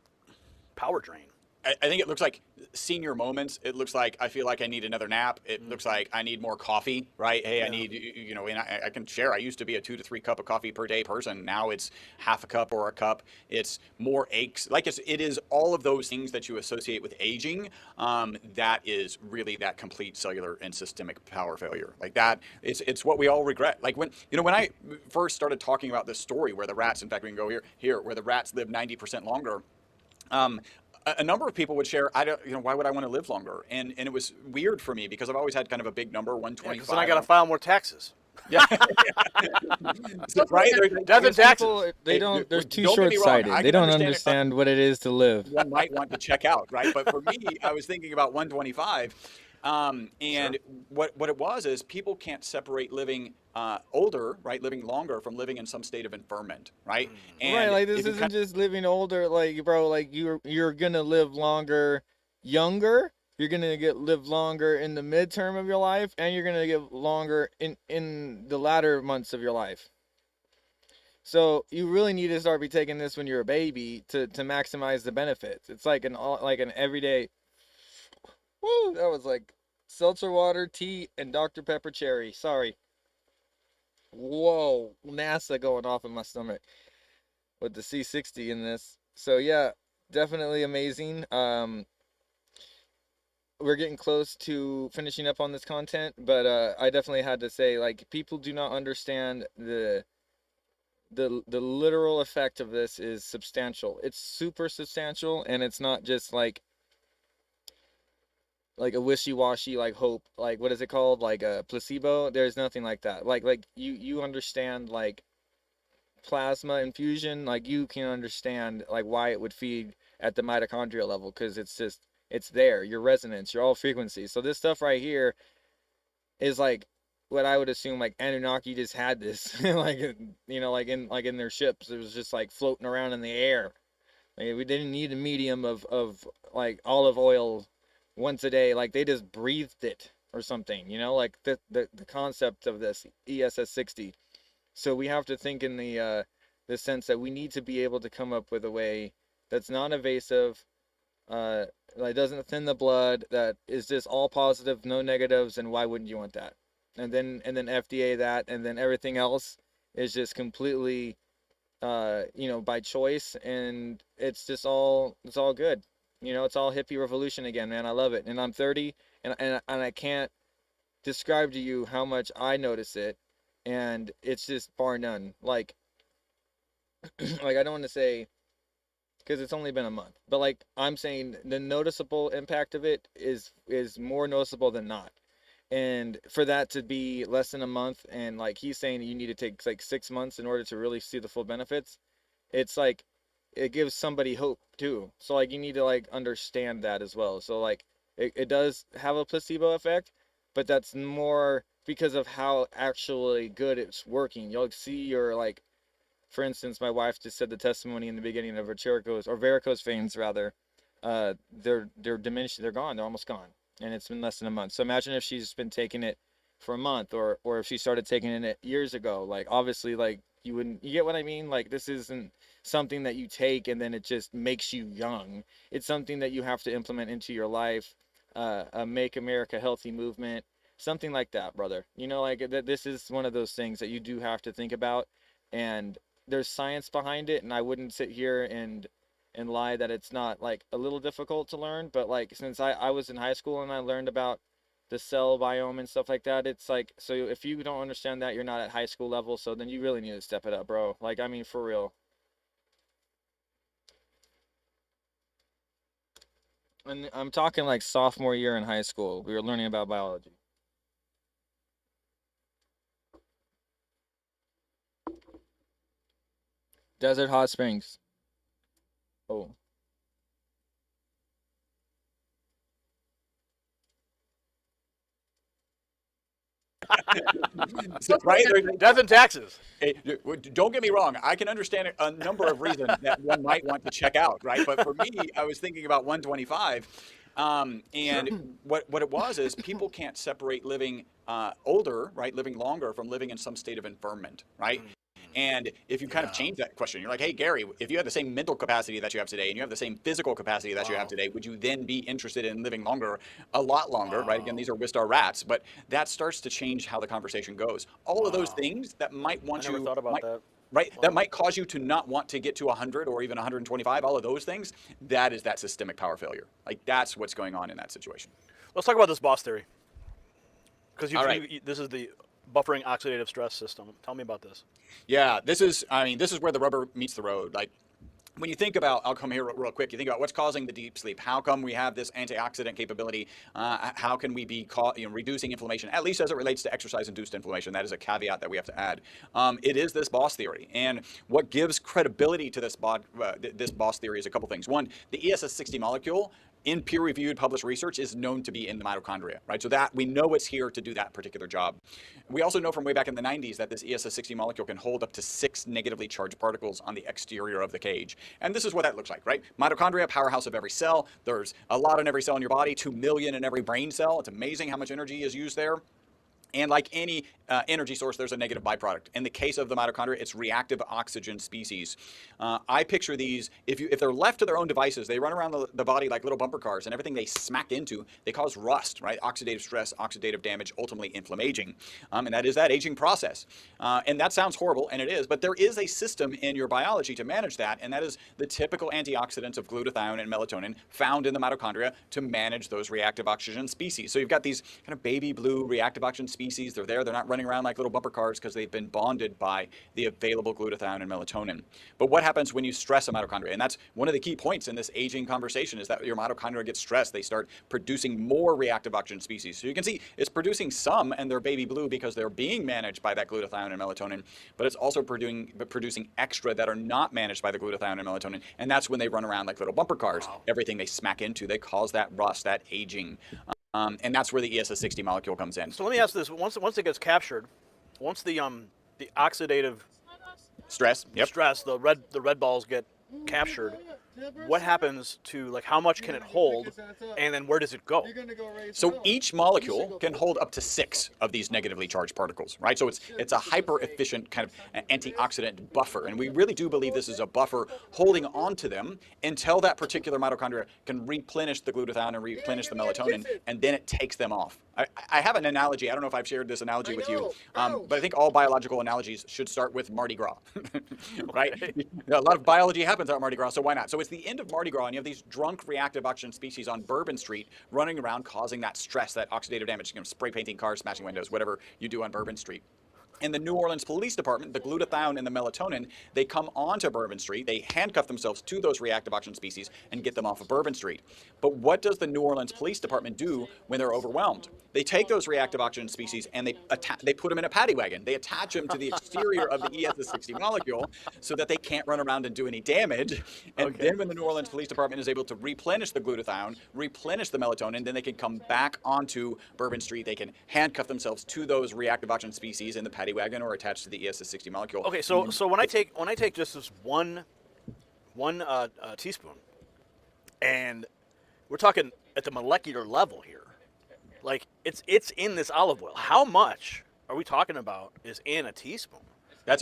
power drain. I think it looks like senior moments. It looks like I feel like I need another nap. It looks like I need more coffee, right? Hey, I need, and I can share. I used to be a 2 to 3 cup of coffee per day person. Now it's half a cup or a cup. It's more aches. Like it is all of those things that you associate with aging. That is really that complete cellular and systemic power failure. Like that, it's what we all regret. Like when I first started talking about this story where the rats, in fact, we can go here, where the rats live 90% longer. Um, a number of people would share, I don't, why would I want to live longer? And it was weird for me because I've always had kind of a big number, Yeah, because 125. then I got to file more taxes. Yeah. Right? Death and taxes. People, they don't. They're too Don't get me wrong, short-sighted. I They can don't understand understand what it is to live. one might want to check out, right? But for me, I was thinking about 125. And what it was is people can't separate living older, right, living longer from living in some state of infirmment, right? And Right, like this if you isn't just living older, like bro, like you're gonna live longer younger, you're gonna live longer in the midterm of your life, and you're gonna get longer in the latter months of your life. So you really need to start be taking this when you're a baby to maximize the benefits. It's like an everyday. Woo, that was like seltzer water, tea, and Dr. Pepper cherry. Sorry. Whoa, NASA going off in my stomach with the C60 in this. So yeah, definitely amazing. We're getting close to finishing up on this content, but I definitely had to say, like, people do not understand the literal effect of this is substantial. It's super substantial, and it's not just like a wishy-washy like hope, like what is it called, like a placebo. There's nothing like that. Like you understand like plasma infusion, like you can understand like why it would feed at the mitochondrial level, because it's there, your resonance, your all frequencies. So this stuff right here is like what I would assume like Anunnaki just had this like like in their ships. It was just like floating around in the air. Like, we didn't need a medium of like olive oil once a day. Like they just breathed it or something, like the concept of this ESS 60. So we have to think in the sense that we need to be able to come up with a way that's non-invasive, that doesn't thin the blood, that is just all positive, no negatives, and why wouldn't you want that? And then FDA that, and then everything else is just completely by choice, and it's all good. It's all hippie revolution again, man. I love it. And I'm 30, and I can't describe to you how much I notice it, and it's just bar none. Like like I don't want to say, because it's only been a month, but like I'm saying the noticeable impact of it is more noticeable than not. And for that to be less than a month, and like he's saying you need to take like 6 months in order to really see the full benefits, it's like it gives somebody hope too. So like you need to like understand that as well. So like it does have a placebo effect, but that's more because of how actually good it's working. You'll see your like, for instance, my wife just said the testimony in the beginning of her varicose veins rather, they're diminished, they're gone, they're almost gone, and it's been less than a month. So imagine if she's been taking it for a month, or if she started taking it years ago. Like obviously, like you get what I mean? Like this isn't something that you take and then it just makes you young. It's something that you have to implement into your life a Make America Healthy movement, something like that, brother. You know, like that. This is one of those things that you do have to think about, and there's science behind it. And I wouldn't sit here and lie that it's not like a little difficult to learn. But like since I was in high school and I learned about the cell biome and stuff like that, it's like, so if you don't understand that, you're not at high school level. So then you really need to step it up, bro. Like I mean, for real. And I'm talking like sophomore year in high school. We were learning about biology. Desert hot springs. Oh. Right? Death and taxes. Don't get me wrong. I can understand a number of reasons that one might want to check out, right? But for me, I was thinking about 125. And what it was is people can't separate living older, right, living longer from living in some state of infirmment, right? And if you kind of change that question, you're like, hey, Gary, if you had the same mental capacity that you have today and you have the same physical capacity that you have today, would you then be interested in living longer, a lot longer, right? Again, these are Wistar rats, but that starts to change how the conversation goes. All of those things that might want I never thought about that. Right, that might cause you to not want to get to 100 or even 125, all of those things, that is that systemic power failure. Like, that's what's going on in that situation. Let's talk about this boss theory. Because this is the buffering oxidative stress system. Tell me about this. Yeah, this is where the rubber meets the road. Like, when you think about, I'll come here real quick, you think about what's causing the deep sleep. How come we have this antioxidant capability? How can we be reducing inflammation, at least as it relates to exercise-induced inflammation? That is a caveat that we have to add. It is this boss theory. And what gives credibility to this boss theory is a couple things. One, the ESS60 molecule in peer-reviewed published research is known to be in the mitochondria, right? So that we know it's here to do that particular job. We also know from way back in the 90s that this ESS60 molecule can hold up to 6 negatively charged particles on the exterior of the cage. And this is what that looks like, right? Mitochondria, powerhouse of every cell. There's a lot in every cell in your body, 2 million in every brain cell. It's amazing how much energy is used there. And like any energy source, there's a negative byproduct. In the case of the mitochondria, it's reactive oxygen species. I picture these, if they're left to their own devices, they run around the body like little bumper cars, and everything they smack into, they cause rust, right? Oxidative stress, oxidative damage, ultimately inflammation. And that is that aging process. And that sounds horrible, and it is, but there is a system in your biology to manage that, and that is the typical antioxidants of glutathione and melatonin found in the mitochondria to manage those reactive oxygen species. So you've got these kind of baby blue reactive oxygen species. They're there. They're not running around like little bumper cars because they've been bonded by the available glutathione and melatonin. But what happens when you stress a mitochondria? And that's one of the key points in this aging conversation is that your mitochondria get stressed. They start producing more reactive oxygen species. So you can see it's producing some, and they're baby blue because they're being managed by that glutathione and melatonin, but it's also producing extra that are not managed by the glutathione and melatonin. And that's when they run around like little bumper cars. Wow. Everything they smack into, they cause that rust, that aging. And that's where the ESS60 molecule comes in. So let me ask this: once it gets captured, once the oxidative stress, the red balls get captured, what happens to, like, how much can it hold, and then where does it go? So each molecule can hold up to 6 of these negatively charged particles, right? So it's a hyper efficient kind of antioxidant buffer, and we really do believe this is a buffer holding on to them until that particular mitochondria can replenish the glutathione and replenish the melatonin, and then it takes them off. I have an analogy. I don't know if I've shared this analogy with you, but I think all biological analogies should start with Mardi Gras, right? A lot of biology happens at Mardi Gras, so why not? So it's the end of Mardi Gras, and you have these drunk reactive oxygen species on Bourbon Street running around causing that stress, that oxidative damage, spray painting cars, smashing windows, whatever you do on Bourbon Street. In the New Orleans Police Department, the glutathione and the melatonin, they come onto Bourbon Street, they handcuff themselves to those reactive oxygen species and get them off of Bourbon Street. But what does the New Orleans Police Department do when they're overwhelmed? They take those reactive oxygen species and they put them in a paddy wagon. They attach them to the exterior of the ESS60 molecule so that they can't run around and do any damage. And then when the New Orleans Police Department is able to replenish the glutathione, replenish the melatonin, then they can come back onto Bourbon Street. They can handcuff themselves to those reactive oxygen species in the paddy wagon or attached to the ESS60 molecule. Okay, so when I take just this one teaspoon, and we're talking at the molecular level here, like it's in this olive oil. How much are we talking about is in a teaspoon?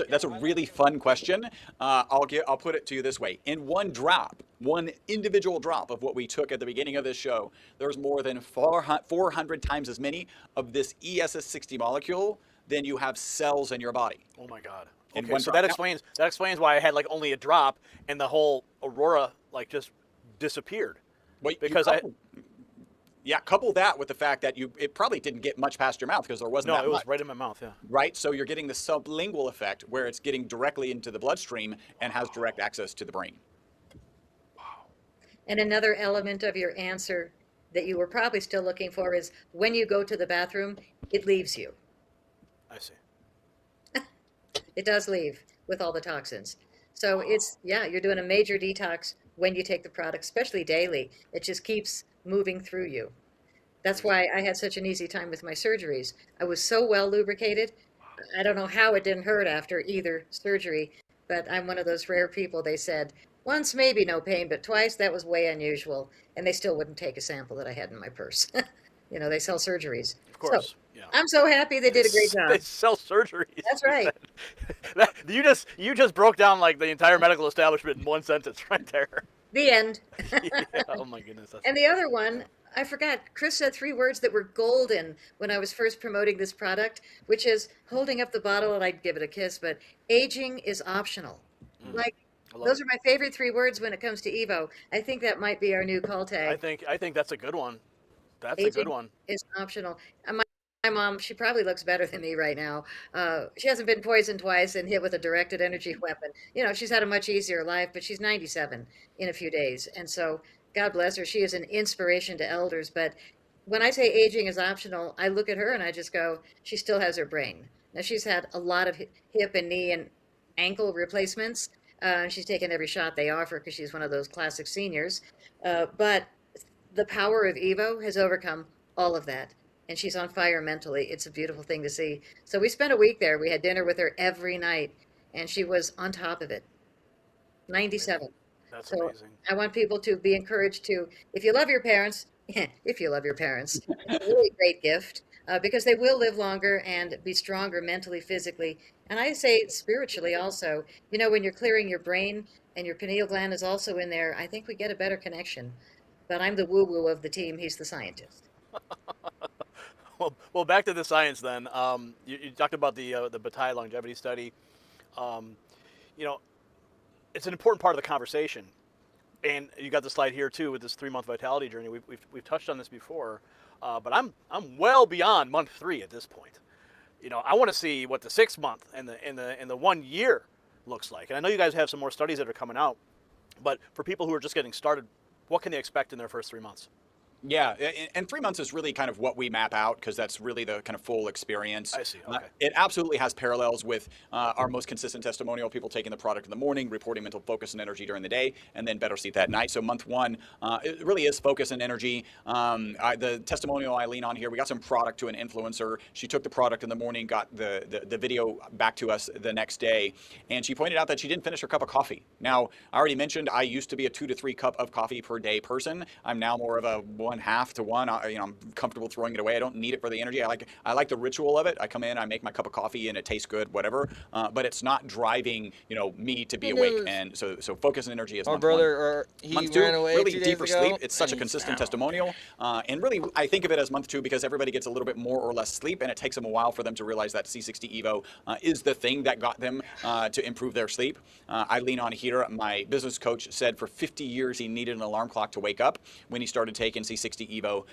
That's a really fun question. I'll put it to you this way: in one drop, one individual drop of what we took at the beginning of this show, there's more than 400 times as many of this ESS60 molecule than you have cells in your body. Oh my God. In Okay, one so drop. that explains why I had like only a drop and the whole aurora like just disappeared. Well, Because couple that with the fact that it probably didn't get much past your mouth because there wasn't no, that it was much. right in my mouth. Yeah. Right? So you're getting the sublingual effect where it's getting directly into the bloodstream and has direct access to the brain. And another element of your answer that you were probably still looking for is when you go to the bathroom, it leaves you. I see. It does leave with all the toxins. So you're doing a major detox when you take the product, especially daily. It just keeps moving through you. That's why I had such an easy time with my surgeries. I was so well lubricated. I don't know how it didn't hurt after either surgery, but I'm one of those rare people. They said once maybe no pain, but twice that was way unusual, and they still wouldn't take a sample that I had in my purse. They sell surgeries. Of course. So Yeah. I'm so happy they did a great job. They sell surgeries. That's right. You just broke down like the entire medical establishment in one sentence right there. The end. Yeah. Oh my goodness. And the other one, I forgot. Chris said 3 words that were golden when I was first promoting this product, which is holding up the bottle and I'd give it a kiss, but aging is optional. Like, those are my favorite 3 words when it comes to Evo. I think that might be our new call tag. I think that's a good one. That's Aging a good one. is optional. And my mom, she probably looks better than me right now. She hasn't been poisoned twice and hit with a directed energy weapon. She's had a much easier life, but she's 97 in a few days. And so, God bless her. She is an inspiration to elders. But when I say aging is optional, I look at her and I just go, she still has her brain. Now, she's had a lot of hip and knee and ankle replacements. She's taken every shot they offer because she's one of those classic seniors. But the power of Evo has overcome all of that. And she's on fire mentally. It's a beautiful thing to see. So we spent a week there. We had dinner with her every night, and she was on top of it. 97. That's So amazing. I want people to be encouraged to, if you love your parents, if you love your parents, it's a really great gift because they will live longer and be stronger mentally, physically, and I say spiritually also. When you're clearing your brain and your pineal gland is also in there, I think we get a better connection. But I'm the woo-woo of the team. He's the scientist. Well, back to the science then. You talked about the Bataille longevity study. It's an important part of the conversation, and you got the slide here too with this 3-month vitality journey. We've touched on this before, but I'm well beyond month 3 at this point. I want to see what the 6 month and the 1 year looks like. And I know you guys have some more studies that are coming out, but for people who are just getting started, what can they expect in their first 3 months? Yeah, and 3 months is really kind of what we map out because that's really the kind of full experience. I see. Okay. It absolutely has parallels with our most consistent testimonial, people taking the product in the morning, reporting mental focus and energy during the day, and then better sleep that night. So month 1, it really is focus and energy. The testimonial I lean on here, we got some product to an influencer. She took the product in the morning, got the video back to us the next day, and she pointed out that she didn't finish her cup of coffee. Now, I already mentioned I used to be a 2 to 3 cup of coffee per day person. I'm now more of a 1/2 to 1. I'm comfortable throwing it away. I don't need it for the energy. I like the ritual of it. I come in, I make my cup of coffee, and it tastes good, whatever. But it's not driving, me to be awake. And so focus and energy is Our month brother, 1. he Month 2, ran away really 2 deeper days ago, sleep. It's such a and he's consistent down. testimonial. And really, I think of it as month 2 because everybody gets a little bit more or less sleep, and it takes them a while for them to realize that C60 Evo is the thing that got them to improve their sleep. I lean on here. My business coach said for 50 years he needed an alarm clock to wake up. When he started taking C60 Evo,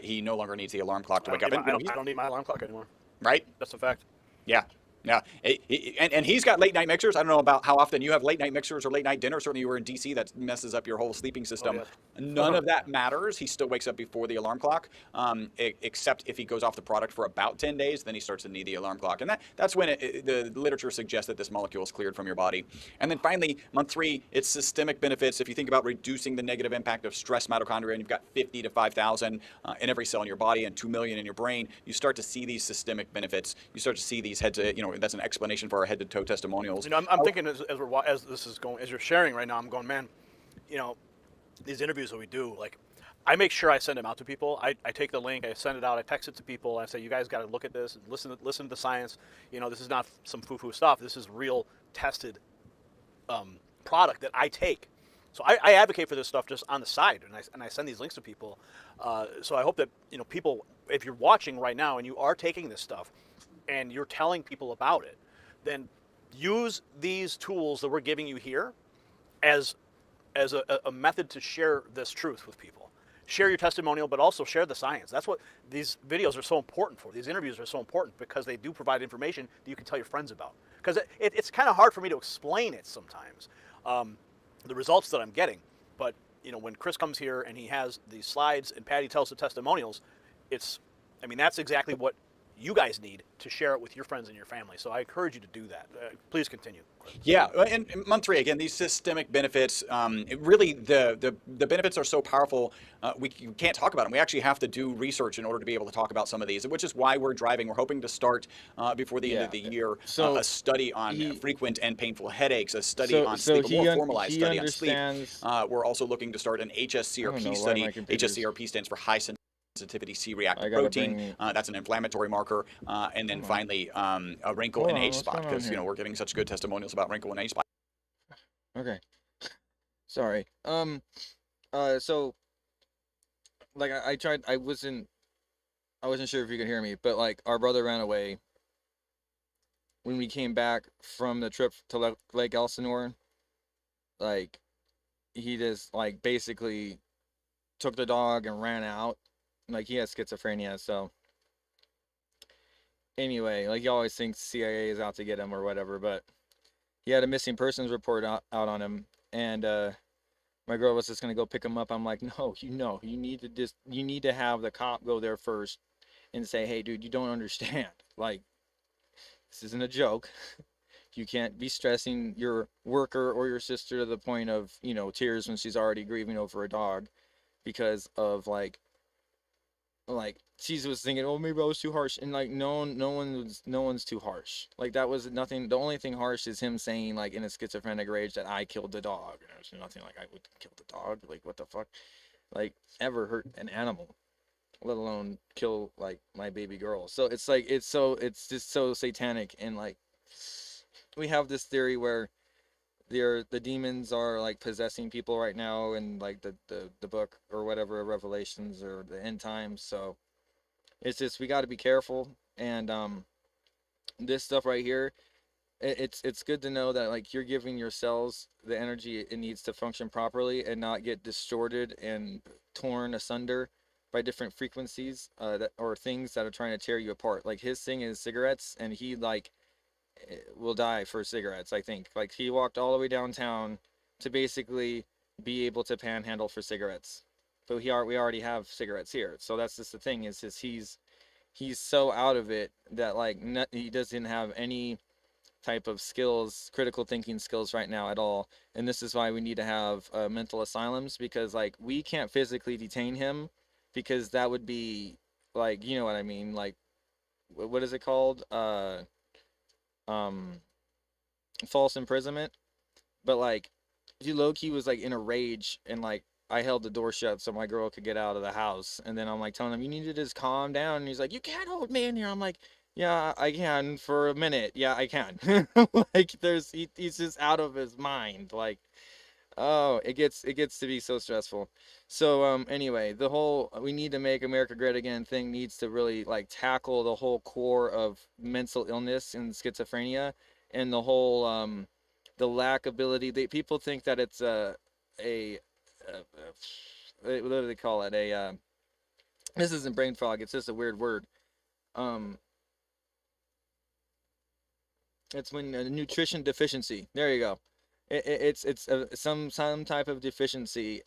he no longer needs the alarm clock to wake up. I don't need my alarm clock anymore. Right? That's a fact. Yeah. Yeah, and he's got late night mixers. I don't know about how often you have late night mixers or late night dinner. Certainly you were in DC, that messes up your whole sleeping system. Oh, yeah. None of that matters. He still wakes up before the alarm clock, except if he goes off the product for about 10 days, then he starts to need the alarm clock. And that's when the literature suggests that this molecule is cleared from your body. And then finally, month 3, it's systemic benefits. If you think about reducing the negative impact of stress mitochondria, and you've got 50 to 5,000 in every cell in your body and 2 million in your brain, you start to see these systemic benefits. You start to see these that's an explanation for our head-to-toe testimonials. I'm thinking as this is going, as you're sharing right now, I'm going, man, these interviews that we do, like, I make sure I send them out to people. I take the link, I send it out, I text it to people, I say, you guys got to look at this and listen to the science. You know, this is not some foo-foo stuff. This is real tested product that I take. So I advocate for this stuff just on the side, and I send these links to people. So I hope that, you know, people, if you're watching right now and you are taking this stuff and you're telling people about it, then use these tools that we're giving you here as a method to share this truth with people. Share your testimonial, but also share the science. That's what these videos are so important for. These interviews are so important because they do provide information that you can tell your friends about. Because it's kind of hard for me to explain it sometimes, the results that I'm getting. But you know, when Chris comes here and he has these slides and Patty tells the testimonials, I mean, that's exactly what you guys need to share it with your friends and your family. So I encourage you to do that. Please continue. Yeah, and month 3 again, these systemic benefits. Really, the benefits are so powerful. We can't talk about them. We actually have to do research in order to be able to talk about some of these, which is why we're driving. We're hoping to start before the end of the year So a study on he frequent and painful headaches, a study so on so sleep, a more he formalized study on sleep. understands. We're also looking to start an I don't HSCRP know why study. my computer's. HSCRP stands for high sensitivity I C-reactive gotta protein. bring. That's an inflammatory marker. And then Hold on. finally, a wrinkle Hold and on. age What's spot, going on because you know here? we're getting such good testimonials about wrinkle and age spot. Okay. Sorry. So like I tried. I wasn't sure if you could hear me, but like our brother ran away when we came back from the trip to Lake Elsinore. Like he just like basically took the dog and ran out. Like he has schizophrenia, so anyway, like he always thinks CIA is out to get him or whatever, but he had a missing persons report out on him, and my girl was just gonna go pick him up. I'm like, no, you need to have the cop go there first and say, hey, dude, you don't understand. Like, this isn't a joke. You can't be stressing your worker or your sister to the point of, tears when she's already grieving over a dog because of like she was thinking, oh, maybe I was too harsh, and like no one's too harsh. Like that was nothing. The only thing harsh is him saying like in a schizophrenic rage that I killed the dog. And there's nothing like I would kill the dog. Like what the fuck? Like ever hurt an animal, let alone kill like my baby girl. So it's like it's just so satanic, and like we have this theory where the demons are like possessing people right now, and like the book or whatever, Revelations or the end times. So it's just we got to be careful, and this stuff right here, it's good to know that like you're giving your cells the energy it needs to function properly and not get distorted and torn asunder by different frequencies that or things that are trying to tear you apart. Like his thing is cigarettes, and he like will die for cigarettes. I think like he walked all the way downtown to basically be able to panhandle for cigarettes, but we already have cigarettes here. So that's just the thing is he's so out of it that like he doesn't have any type of skills, critical thinking skills right now at all. And this is why we need to have mental asylums, because like we can't physically detain him, because that would be like, you know what I mean, like what is it called, um false imprisonment. But like he low-key was like in a rage, and like I held the door shut so my girl could get out of the house, and then I'm like telling him you need to just calm down, and he's like, you can't hold me in here. I'm like, yeah, I can for a minute. Yeah, I can. Like he's just out of his mind. Like, oh, it gets to be so stressful. So anyway, the whole we need to make America great again thing needs to really like tackle the whole core of mental illness and schizophrenia, and the whole the lack ability. People think that it's what do they call it? This isn't brain fog, it's just a weird word. Um it's when a nutrition deficiency. There you go. It's some type of deficiency.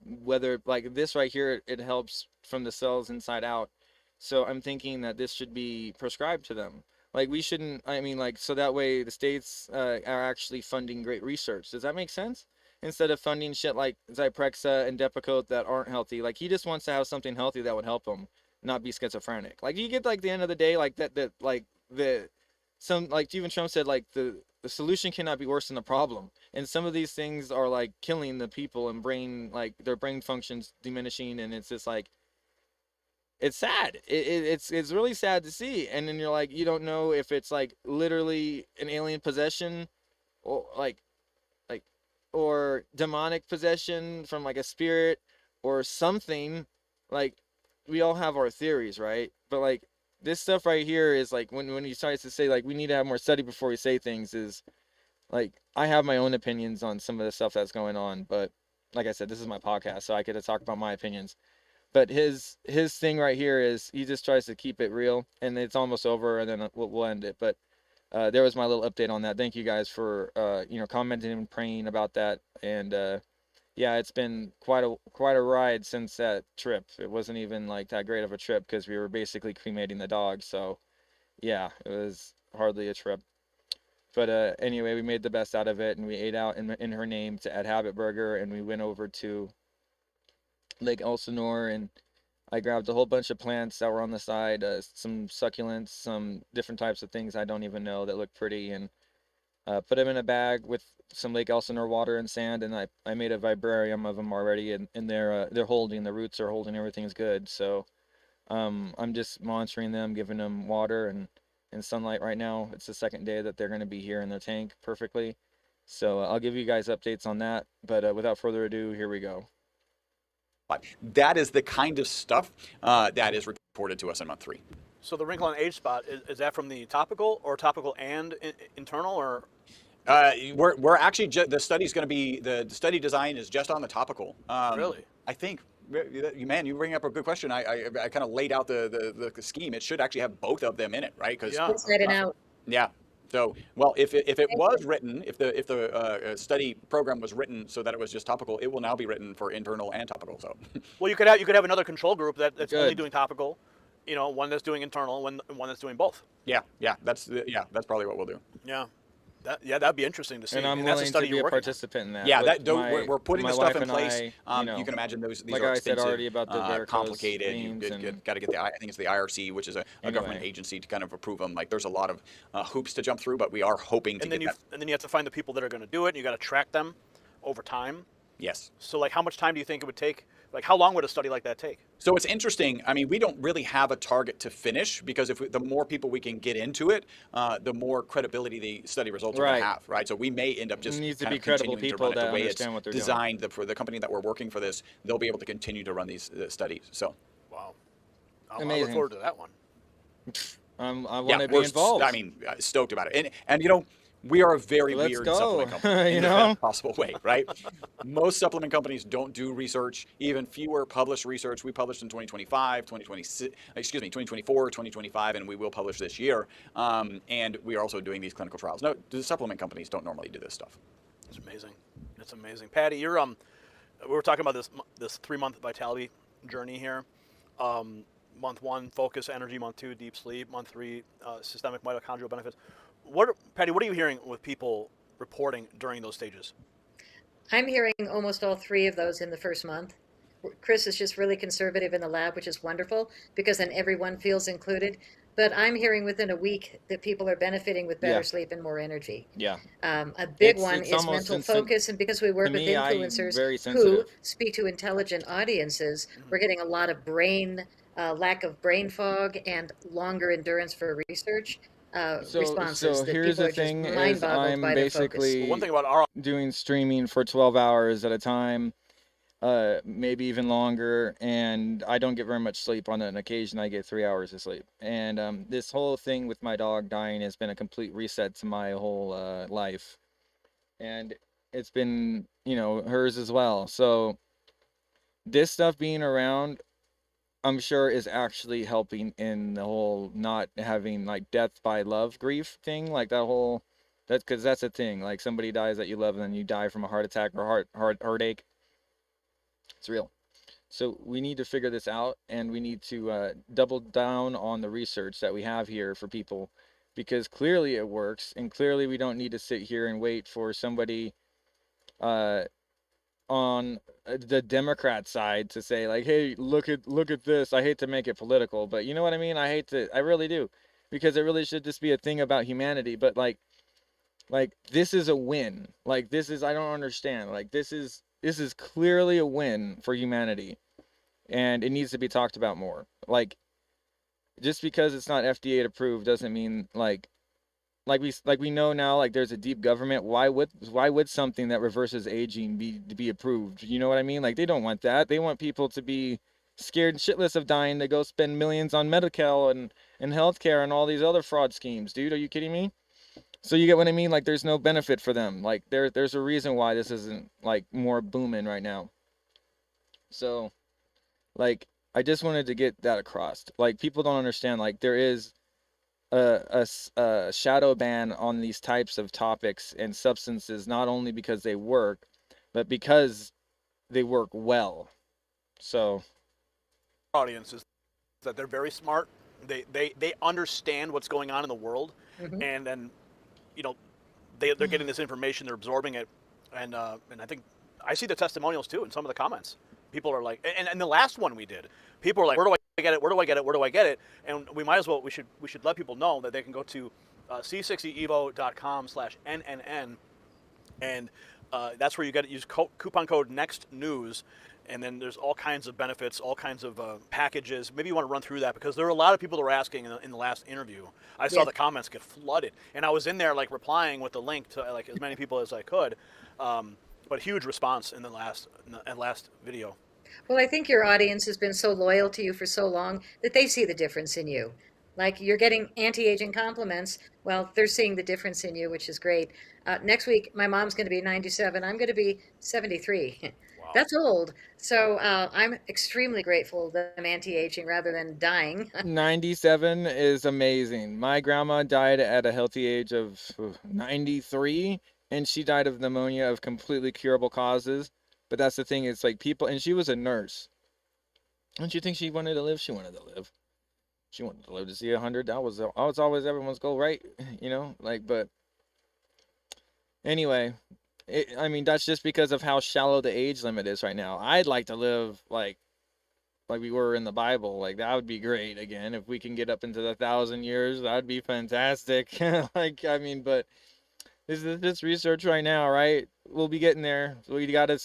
Whether like this right here, it helps from the cells inside out. So I'm thinking that this should be prescribed to them. Like we shouldn't. I mean, like so that way the states are actually funding great research. Does that make sense? Instead of funding shit like Zyprexa and Depakote that aren't healthy. Like he just wants to have something healthy that would help him not be schizophrenic. Like you get like the end of the day like that like the some, like even Trump said, like the solution cannot be worse than the problem. And some of these things are like killing the people and brain, like their brain functions diminishing, and it's just like it's sad. It's really sad to see. And then you're like, you don't know if it's like literally an alien possession, or like or demonic possession from like a spirit or something. Like, we all have our theories, right? But like this stuff right here is like, when he starts to say like we need to have more study before we say things, is like, I have my own opinions on some of the stuff that's going on, but like I said, this is my podcast, so I get to talk about my opinions. But his thing right here is he just tries to keep it real, and it's almost over, and then we'll end it. But there was my little update on that. Thank you guys for commenting and praying about that. And yeah, it's been quite a ride since that trip. It wasn't even like that great of a trip because we were basically cremating the dog. So yeah, it was hardly a trip. But anyway, we made the best out of it, and we ate out in her name at Habit Burger, and we went over to Lake Elsinore, and I grabbed a whole bunch of plants that were on the side, some succulents, some different types of things I don't even know that look pretty, and put them in a bag with some Lake Elsinore water and sand, and I made a vibarium of them already, and they're holding, the roots are holding, everything's good. So I'm just monitoring them, giving them water and sunlight right now. It's the second day that they're going to be here in the tank perfectly. So I'll give you guys updates on that. But without further ado, here we go. That is the kind of stuff that is reported to us in month 3. So the wrinkle on age spot, is that from the topical, or topical and internal, or? We're actually the study's going to be, the study design is just on the topical. Really? I think, man, you bring up a good question. I kind of laid out the scheme. It should actually have both of them in it, right? Because Yeah. Inside and out. yeah. So, well, if it was written, if the study program was written so that it was just topical, it will now be written for internal and topical. So, Well, you could have another control group that's only Good. doing topical, one that's doing internal, one that's doing both. yeah, that's probably what we'll do. Yeah. That'd be interesting to see. And I'm that's a willing to study be you're a working on. participant in that. Yeah, with we're putting my the stuff wife in and place. I, You can imagine these like are I said expensive, already about the varicose complicated. veins, and Got to get I think it's the IRC, which is a government Anyway. agency, to kind of approve them. Like, there's a lot of hoops to jump through, but we are hoping to And then get that. and then you have to find the people that are going to do it, and you got to track them over time. Yes. So, like, how much time do you think it would take? Like, how long would a study like that take? So it's interesting. I mean, we don't really have a target to finish, because the more people we can get into it, the more credibility the study results are going Right. to have, right? So we may end up just needs to kind be of credible continuing to people run it that the way understand it's what they're doing. designed. For the company that we're working for this, they'll be able to continue to run these studies. So Wow. I look Amazing. forward to that one. I want yeah, to be involved. I mean, stoked about it. And we are a very Let's weird go. supplement company You in the know? best possible way, right? Most supplement companies don't do research, even fewer publish research. We published in 2024, 2025, and we will publish this year. And we are also doing these clinical trials. No, the supplement companies don't normally do this stuff. It's amazing. It's amazing. Patty, you're we were talking about this 3-month vitality journey here. Month 1, focus, energy. Month 2, deep sleep. Month 3, systemic mitochondrial benefits. Patty, what are you hearing with people reporting during those stages? I'm hearing almost all 3 of those in the first month. Chris is just really conservative in the lab, which is wonderful, because then everyone feels included. But I'm hearing within a week that people are benefiting with better Yeah. sleep and more energy. Yeah. A big It's- one it's is almost mental instant- focus, and because we work to with me, I'm influencers very who sensitive. speak to intelligent audiences, we're getting a lot of lack of brain fog and longer endurance for research responses. So that here's people the are just thing: is mind-boggled I'm by their focus. basically Well, one thing about our doing streaming for 12 hours at a time, maybe even longer, and I don't get very much sleep. On an occasion, I get 3 hours of sleep. And this whole thing with my dog dying has been a complete reset to my whole life, and it's been, hers as well. So this stuff being around, I'm sure, is actually helping in the whole not having like death by love grief thing, like that's because that's a thing. Like, somebody dies that you love, and then you die from a heart attack or heartache. It's real. So we need to figure this out, and we need to double down on the research that we have here for people, because clearly it works, and clearly we don't need to sit here and wait for somebody on the Democrat side to say like, hey, look at this. I hate to make it political, but you know what I mean? I really do. because it really should just be a thing about humanity. But like this is a win. Like this is, I don't understand. Like this is clearly a win for humanity, and it needs to be talked about more. Like just because it's not FDA approved doesn't mean like we know now, like there's a deep government. Why would something that reverses aging be approved? You know what I mean? Like they don't want that. They want people to be scared shitless of dying to go spend millions on medical and healthcare and all these other fraud schemes. Dude, are you kidding me? So you get what I mean? Like there's no benefit for them. Like there's a reason why this isn't like more booming right now. So like I just wanted to get that across. Like people don't understand. Like there is a shadow ban on these types of topics and substances, not only because they work, but because they work well. So Audience is that they're very smart. They understand what's going on in the world, Mhm. and then you know they're getting this information, they're absorbing it, and I think I see the testimonials too in some of the comments. People are like, and the last one we did, people are like, where do I get it? Where do I get it? Where do I get it? And we might as well, we should let people know that they can go to c60evo.com/nnn, and that's where you get to use coupon code NEXTNEWS, and then there's all kinds of benefits, all kinds of packages. Maybe you want to run through that because there are a lot of people that were asking in the last interview. I saw Yeah. the comments get flooded, and I was in there like replying with the link to like as many people as I could. But huge response in the last video. Well, I think your audience has been so loyal to you for so long that they see the difference in you. Like you're getting anti-aging compliments. Well, they're seeing the difference in you, which is great. Next week, my mom's going to be 97. I'm going to be 73. Wow. That's old. So I'm extremely grateful that I'm anti-aging rather than dying. 97 is amazing. My grandma died at a healthy age of 93, and she died of pneumonia of completely curable causes. But that's the thing, it's like people, and she was a nurse. Don't you think she wanted to live? She wanted to live. She wanted to live to see 100. That was always everyone's goal, right? You know, like, but anyway, I mean, that's just because of how shallow the age limit is right now. I'd like to live like we were in the Bible. Like that would be great again. If we can get up into the 1,000 years, that'd be fantastic. Like, I mean, but this is just research right now, right? We'll be getting there. We gotta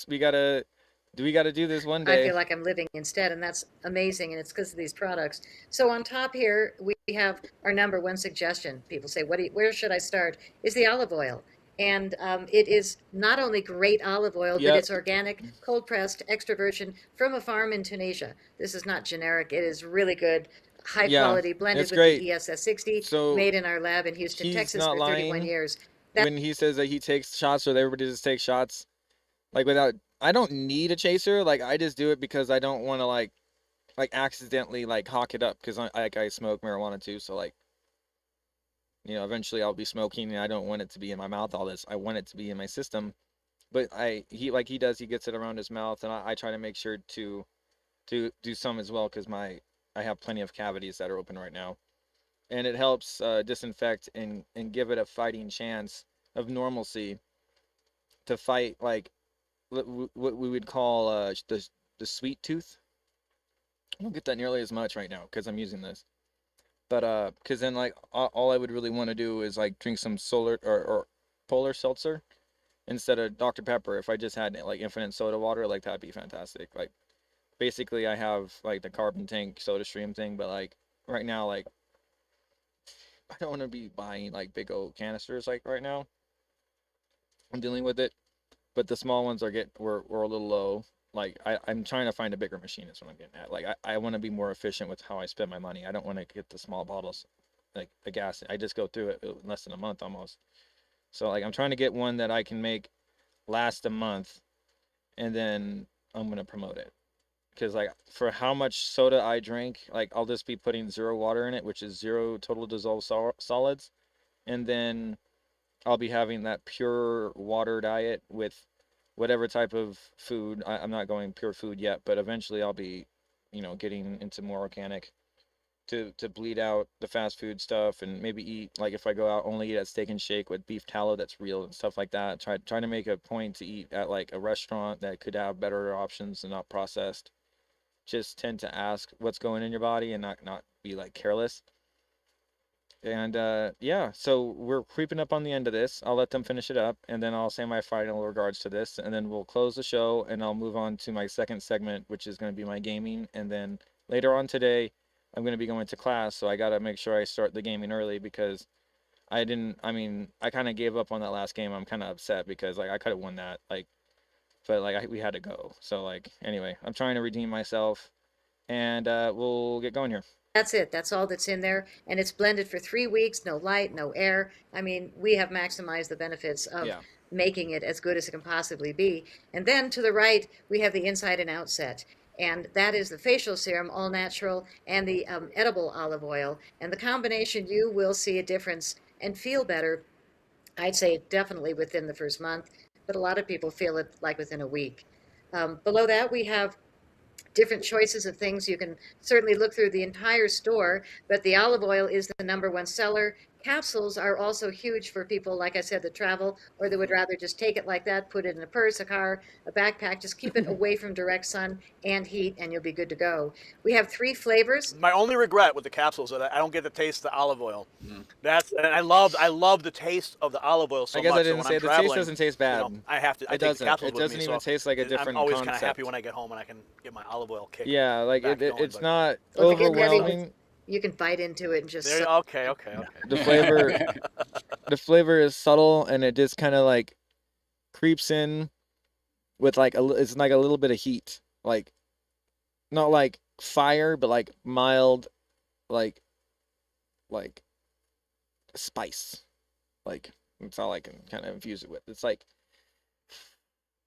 do this one I day. feel like I'm living instead, and that's amazing, and it's because of these products. So on top here, we have our number one suggestion. People say, where should I start? Is the olive oil. And it is not only great olive oil, but Yep. it's organic, cold pressed, extra virgin from a farm in Tunisia. This is not generic. It is really good, high Yeah, quality, blended it's with the great. ESS 60, So made in our lab in Houston, he's Texas not for 31 lying years. when he says that he takes shots, or everybody just takes shots like without. I don't need a chaser. Like I just do it because I don't want to like accidentally like hawk it up because I smoke marijuana too. So like, you know, eventually I'll be smoking and I don't want it to be in my mouth all this. I want it to be in my system. But he does, he gets it around his mouth, and I try to make sure to do some as well because I have plenty of cavities that are open right now. And it helps disinfect and give it a fighting chance of normalcy to fight like what we would call the sweet tooth. I don't get that nearly as much right now because I'm using this. But because then like all I would really want to do is like drink some solar or polar seltzer instead of Dr. Pepper. If I just had like infinite soda water, like that'd be fantastic. Like basically I have like the carbon tank soda stream thing, but like right now like I don't want to be buying like big old canisters like right now. I'm dealing with it, but the small ones we're a little low. Like I'm trying to find a bigger machine is what I'm getting at. Like I want to be more efficient with how I spend my money. I don't want to get the small bottles like the gas. I just go through it in less than a month almost. So like I'm trying to get one that I can make last a month, and then I'm gonna promote it. Because like for how much soda I drink, like I'll just be putting zero water in it, which is zero total dissolved solids, and then I'll be having that pure water diet with whatever type of food. I'm not going pure food yet, but eventually I'll be, you know, getting into more organic to bleed out the fast food stuff and maybe eat like if I go out only eat at Steak and Shake with beef tallow that's real and stuff like that. Trying to make a point to eat at like a restaurant that could have better options and not processed. Just tend to ask what's going in your body and not be like careless. And yeah, so we're creeping up on the end of this. I'll let them finish it up, and then I'll say my final regards to this, and then we'll close the show, and I'll move on to my second segment, which is going to be my gaming. And then later on today, I'm going to be going to class, so I got to make sure I start the gaming early because I didn't. I mean, I kind of gave up on that last game. I'm kind of upset because like I could have won that, like, but like we had to go. So like anyway, I'm trying to redeem myself, and we'll get going here. That's it. That's all that's in there. And it's blended for 3 weeks, no light, no air. I mean, we have maximized the benefits of Yeah. making it as good as it can possibly be. And then to the right, we have the inside and out set. And that is the facial serum, all natural, and the edible olive oil. And the combination, you will see a difference and feel better. I'd say definitely within the first month, but a lot of people feel it like within a week. Below that, we have different choices of things. You can certainly look through the entire store, but the olive oil is the #1 seller. Capsules are also huge for people, like I said, that travel or they would rather just take it like that, put it in a purse, a car, a backpack, just keep it away from direct sun and heat, and you'll be good to go. We have 3 flavors. My only regret with the capsules is that I don't get to taste the olive oil. And I love the taste of the olive oil so I guess much. I didn't so when say I'm the traveling, taste doesn't taste bad. I have to. I It take the doesn't. capsules It with doesn't me, even so taste like a different I'm always kind of concept. happy when I get home and I can get my olive oil kick. Yeah, like back going, it's but- not Well, if it gets heavy, overwhelming. you can bite into it and just There, suck. okay. The flavor, the flavor is subtle, and it just kind of like creeps in with like it's like a little bit of heat, like not like fire, but like mild, like like spice. Like that's all I can kind of infuse it with. It's like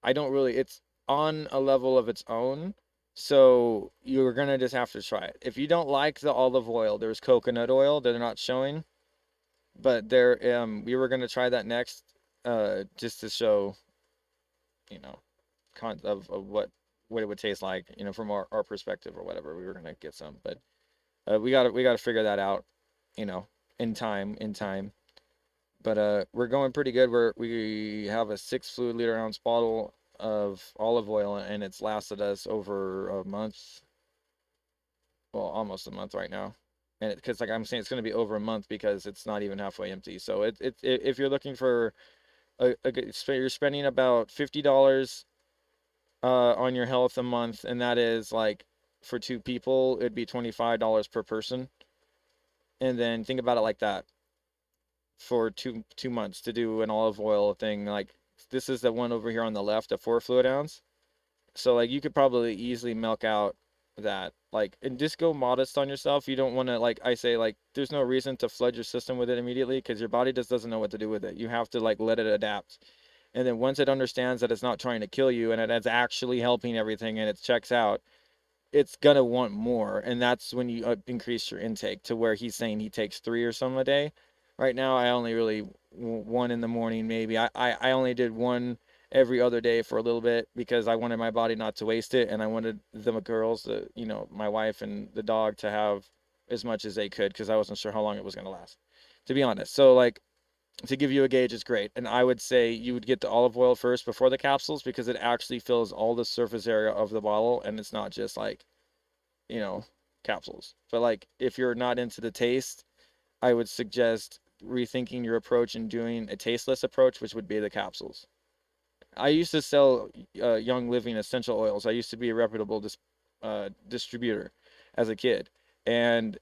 I don't really. It's on a level of its own. So you're gonna just have to try it. If you don't like the olive oil, there's coconut oil that they're not showing, but there we were gonna try that next, just to show, you know, of what it would taste like, from our perspective or whatever. We were gonna get some, but we gotta figure that out, you know, in time. But we're going pretty good. We have a 6 fluid-liter ounce bottle of olive oil, and it's lasted us over a month. Well, almost a month right now. And because like I'm saying, it's going to be over a month because it's not even halfway empty. So if you're looking for you're spending about $50 on your health a month, and that is like for 2 people, it'd be $25 per person. And then think about it like that for two months to do an olive oil thing. Like this is the one over here on the left, a 4 fluid ounce. So like you could probably easily milk out that, like, and just go modest on yourself. You don't want to, like I say, like there's no reason to flood your system with it immediately because your body just doesn't know what to do with it. You have to like let it adapt. And then once it understands that it's not trying to kill you and it's actually helping everything and it checks out, it's gonna want more. And that's when you increase your intake to where he's saying he takes 3 or some a day. Right now, I only really one in the morning, maybe. I only did one every other day for a little bit because I wanted my body not to waste it, and I wanted the girls, my wife and the dog, to have as much as they could because I wasn't sure how long it was gonna last, to be honest. So like to give you a gauge is great, and I would say you would get the olive oil first before the capsules because it actually fills all the surface area of the bottle, and it's not just like capsules. But like if you're not into the taste, I would suggest rethinking your approach and doing a tasteless approach, which would be the capsules. I used to sell Young Living essential oils. I used to be a reputable distributor as a kid, and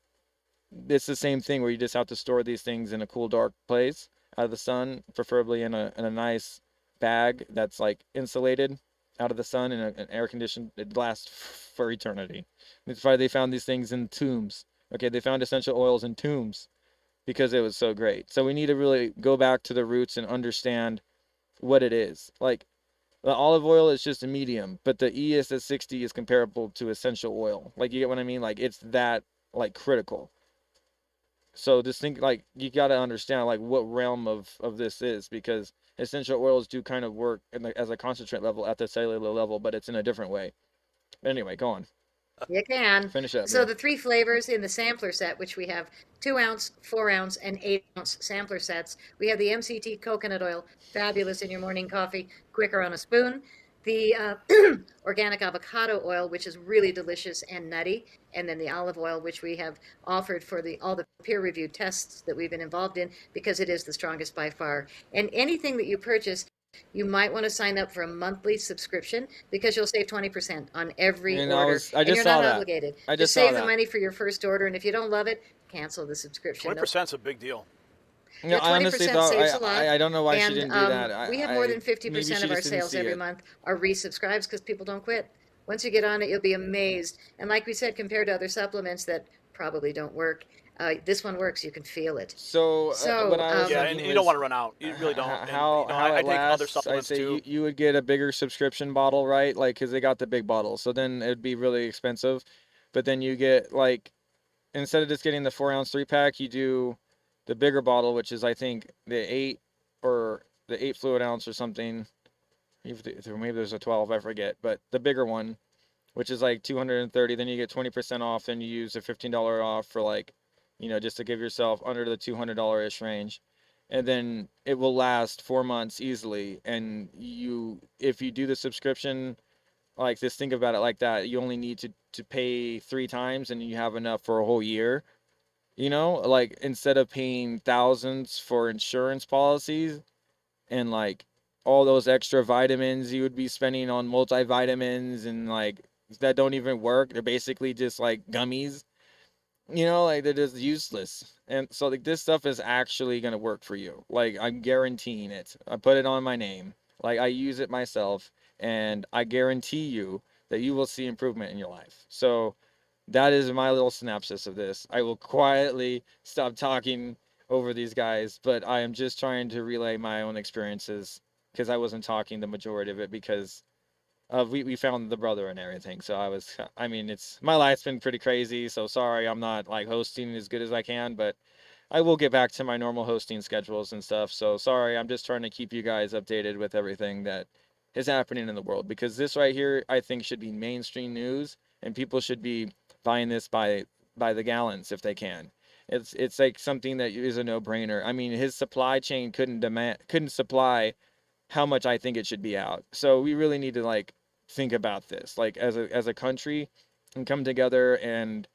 it's the same thing where you just have to store these things in a cool, dark place out of the sun, preferably in a nice bag that's like insulated out of the sun and an air conditioned. It lasts for eternity. That's why they found these things in tombs. Okay, they found essential oils in tombs because it was so great. So we need to really go back to the roots and understand what it is. Like the olive oil is just a medium, but the ESS 60 is comparable to essential oil. Like you get what I mean? Like it's that like critical. So just think like you got to understand like what realm of this is because essential oils do kind of work as a concentrate level at the cellular level, but it's in a different way. Anyway, go on. You can. Finish up. So Yeah. the 3 flavors in the sampler set, which we have 2 ounce, 4 ounce, and 8 ounce sampler sets. We have the MCT coconut oil, fabulous in your morning coffee, quicker on a spoon. the organic avocado oil, which is really delicious and nutty, and then the olive oil, which we have offered for all the peer-reviewed tests that we've been involved in, because it is the strongest by far. And anything that you purchase, you might want to sign up for a monthly subscription because you'll save 20% on every And order, I and just you're saw not that. obligated. I Just just saw save the that. money for your first order, and if you don't love it, cancel the subscription. 20% is a big deal. No, Yeah, I honestly 20% thought saves a lot. I don't know why she And didn't do that. we have more than Maybe 50% she of our just didn't sales see every it. month are resubscribes because people don't quit. Once you get on it, you'll be amazed. And like we said, compared to other supplements that probably don't work, this one works. You can feel it. So what So, I was Yeah, thinking and you don't was want to run out. You really don't. And you know, how I it take other lasts. I'd supplements say too. you would get a bigger subscription bottle, right? Like, because they got the big bottle, so then it'd be really expensive. But then you get like, instead of just getting the 4 ounce 3 pack, you do the bigger bottle, which is I think the 8 or the 8 fluid ounce or something. Maybe there's a 12, I forget, but the bigger one, which is like 230. Then you get 20% off. Then you use a $15 off for like, just to give yourself under the $200-ish range. And then it will last 4 months easily. And if you do the subscription, like just think about it like that. You only need to pay 3 times and you have enough for a whole year. Like instead of paying thousands for insurance policies and like all those extra vitamins you would be spending on multivitamins and like that don't even work. They're basically just like gummies, like they're just useless. And so like this stuff is actually gonna work for you. Like I'm guaranteeing it. I put it on my name. Like I use it myself and I guarantee you that you will see improvement in your life. So that is my little synopsis of this. I will quietly stop talking over these guys, but I am just trying to relay my own experiences because I wasn't talking the majority of it because we found the brother and everything. So I mean, it's my life's been pretty crazy. So sorry, I'm not like hosting as good as I can, but I will get back to my normal hosting schedules and stuff. So sorry, I'm just trying to keep you guys updated with everything that is happening in the world because this right here, I think, should be mainstream news and people should be buying this by the gallons if they can. It's like something that is a no-brainer. I mean, his supply chain couldn't supply how much I think it should be out. So we really need to like think about this like as a country and come together and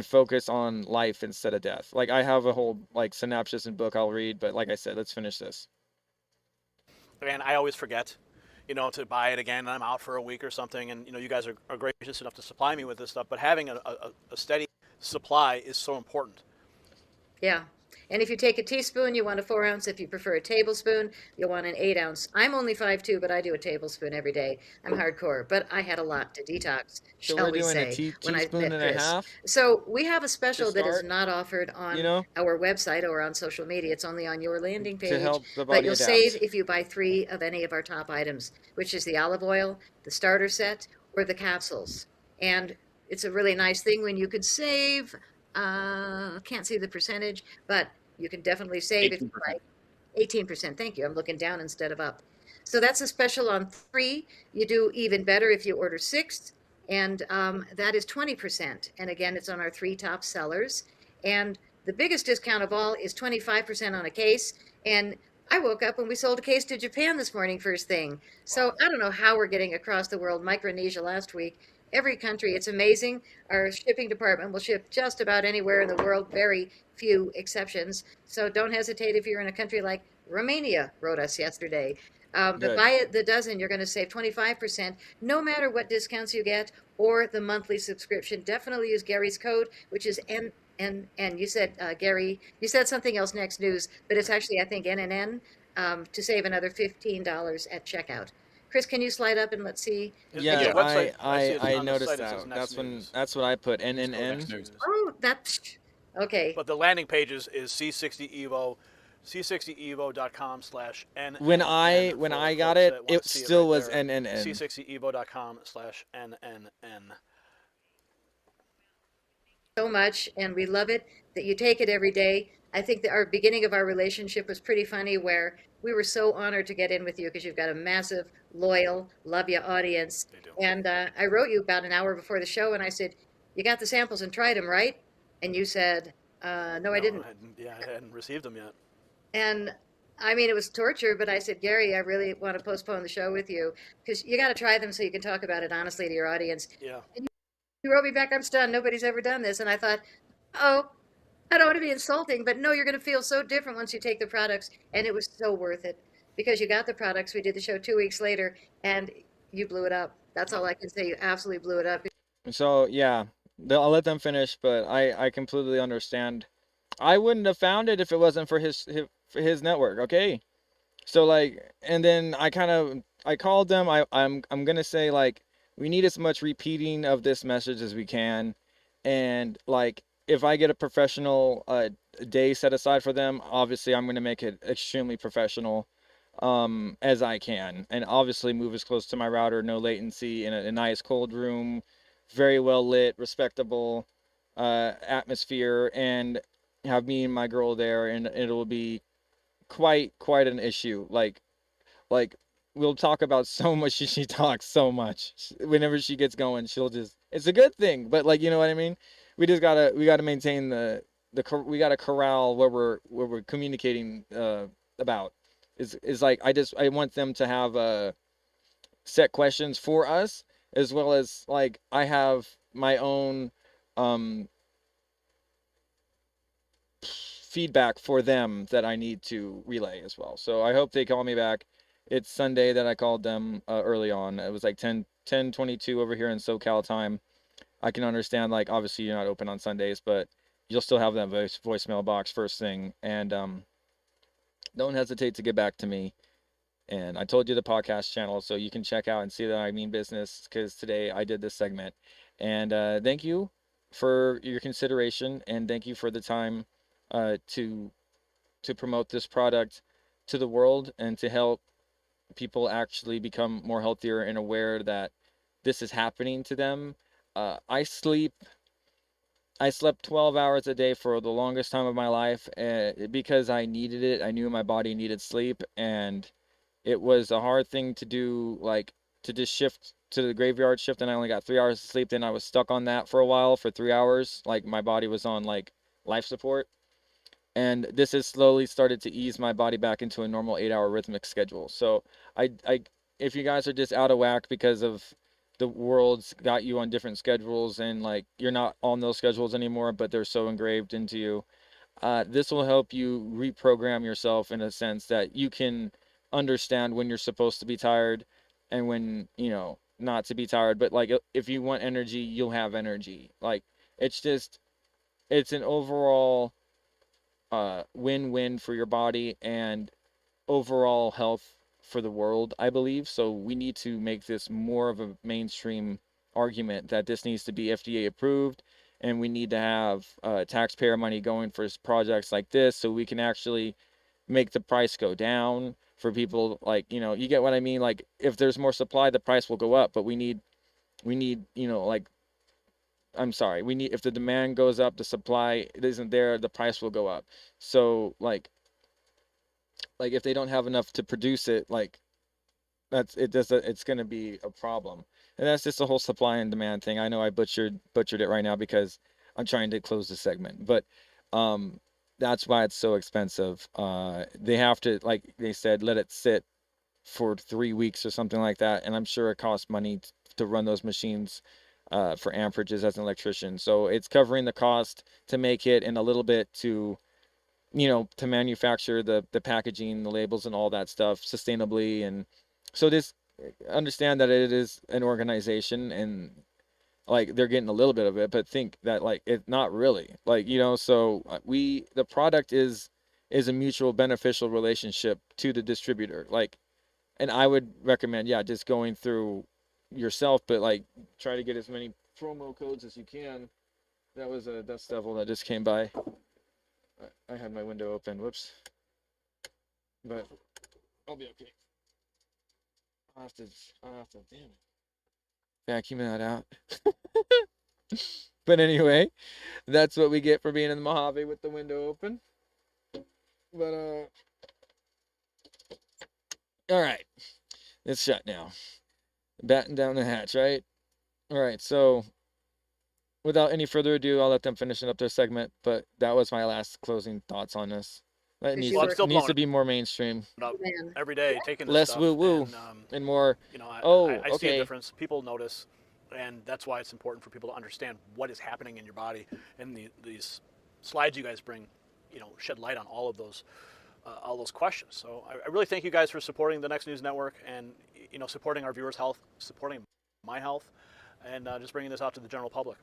focus on life instead of death. Like I have a whole like synopsis and book I'll read, but like I said, let's finish this. And I always forget, to buy it again, and I'm out for a week or something. And you guys are gracious enough to supply me with this stuff. But having a steady supply is so important. Yeah. And if you take a teaspoon, you want a 4 ounce. If you prefer a tablespoon, you'll want an 8 ounce. I'm only 5'2", but I do a tablespoon every day. I'm hardcore, but I had a lot to detox, So shall we're we doing a say, when I teaspoon met and a Chris. half So we have a special to that is start, not offered on our website or on social media. It's only on your landing to page, help the but body you'll save adapt. if you buy 3 of any of our top items, which is the olive oil, the starter set, or the capsules. And it's a really nice thing when you could save, can't see the percentage, but you can definitely save if you buy 18%. Thank you. I'm looking down instead of up. So that's a special on 3. You do even better if you order 6, and that is 20%. And again, it's on our 3 top sellers. And the biggest discount of all is 25% on a case. And I woke up and we sold a case to Japan this morning, first thing. So I don't know how we're getting across the world. Micronesia last week. Every country, it's amazing. Our shipping department will ship just about anywhere in the world, very few exceptions. So don't hesitate if you're in a country like Romania, wrote us yesterday. But Good. buy it the dozen, you're going to save 25%, no matter what discounts you get or the monthly subscription. Definitely use Gary's code, which is N. You said, Gary, you said something else next news, but it's actually, I think, NNN, to save another $15 at checkout. Chris, can you slide up and let's see? Yeah, The website, I see it I on the noticed site, it says that. next news. That's what I put. Let's go NNN. next news. Oh, that's okay. But the landing page is C60evo, c60evo.com/NNN. When I got it, it still was NNN. c60evo.com/NNN. So much, and we love it that you take it every day. I think that our beginning of our relationship was pretty funny, where we were so honored to get in with you because you've got a massive, loyal, love you audience. They do. And I wrote you about an hour before the show, and I said, "You got the samples and tried them, right?" And you said, "No, I didn't." I hadn't received them yet. And I mean, it was torture, but I said, Gary, I really want to postpone the show with you because you got to try them so you can talk about it honestly to your audience. Yeah. And you wrote me back, I'm stunned. Nobody's ever done this. And I thought, oh, I don't want to be insulting, but no, you're going to feel so different once you take the products. And it was so worth it because you got the products. We did the show 2 weeks later and you blew it up. That's all I can say. You absolutely blew it up. So yeah, I'll let them finish, but I completely understand. I wouldn't have found it if it wasn't for his network. Okay, so like, and then I called them. I'm gonna say like we need as much repeating of this message as we can, and like if I get a professional day set aside for them, obviously I'm gonna make it extremely professional as I can, and obviously move as close to my router, no latency, in a nice cold room, very well lit, respectable atmosphere, and have me and my girl there, and it'll be quite an issue. Like we'll talk about so much. She talks so much. Whenever she gets going, she'll just. It's a good thing, but like you know what I mean. We gotta maintain we gotta corral where we're communicating about. Is like I want them to have set questions for us as well as like I have my own um feedback for them that I need to relay as well. So I hope they call me back. It's Sunday that I called them early on. It was like 10:22 over here in SoCal time. I can understand like obviously you're not open on Sundays, but you'll still have that voicemail box first thing, and don't hesitate to get back to me. And I told you the podcast channel, so you can check out and see that I mean business because today I did this segment. And thank you for your consideration, and thank you for the time uh, to to promote this product to the world and to help people actually become more healthier and aware that this is happening to them. I slept 12 hours a day for the longest time of my life because I needed it. I knew my body needed sleep, and it was a hard thing to do, like to just shift to the graveyard shift, and I only got 3 hours of sleep. Then I was stuck on that for a while for 3 hours. Like my body was on like life support, and this has slowly started to ease my body back into a normal 8 hour rhythmic schedule. So if you guys are just out of whack because of the world's got you on different schedules and like you're not on those schedules anymore, but they're so engraved into you, this will help you reprogram yourself in a sense that you can understand when you're supposed to be tired and when, not to be tired. But like if you want energy, you'll have energy. Like it's just, it's an overall win-win for your body and overall health for the world, I believe. So we need to make this more of a mainstream argument that this needs to be FDA approved, and we need to have taxpayer money going for projects like this so we can actually make the price go down for people. Like, you get what I mean? Like if there's more supply, the price will go up, but we need, like, I'm sorry, we need, if the demand goes up, the supply isn't there, the price will go up. So like if they don't have enough to produce it, like it's going to be a problem. And that's just the whole supply and demand thing. I know I butchered it right now because I'm trying to close the segment, but um that's why it's so expensive. They have to, like they said, let it sit for 3 weeks or something like that, and I'm sure it costs money to run those machines for amperages as an electrician. So it's covering the cost to make it and a little bit to manufacture the packaging, the labels, and all that stuff sustainably. And so this, understand that it is an organization, and like they're getting a little bit of it, but think that like it's not really like, so the product is a mutual beneficial relationship to the distributor. Like, and I would recommend, yeah, just going through yourself, but like try to get as many promo codes as you can. That was a dust devil that just came by. I had my window open. Whoops. But I'll be okay. I'll have to, damn it, vacuum that out. But anyway, that's what we get for being in the Mojave with the window open. But all right, it's shut now. Batten down the hatch, right? All right, so without any further ado, I'll let them finish up their segment. But that was my last closing thoughts on this. It Because needs you Well, I'm were still needs blowing to be more mainstream, it up man. every day, taking this less stuff, woo woo, and and more. you know, Oh, I see a okay. difference. People notice, and that's why it's important for people to understand what is happening in your body. And these slides you guys bring, you know, shed light on all those questions. So I really thank you guys for supporting the Next News Network, and you know, supporting our viewers' health, supporting my health, and just bringing this out to the general public.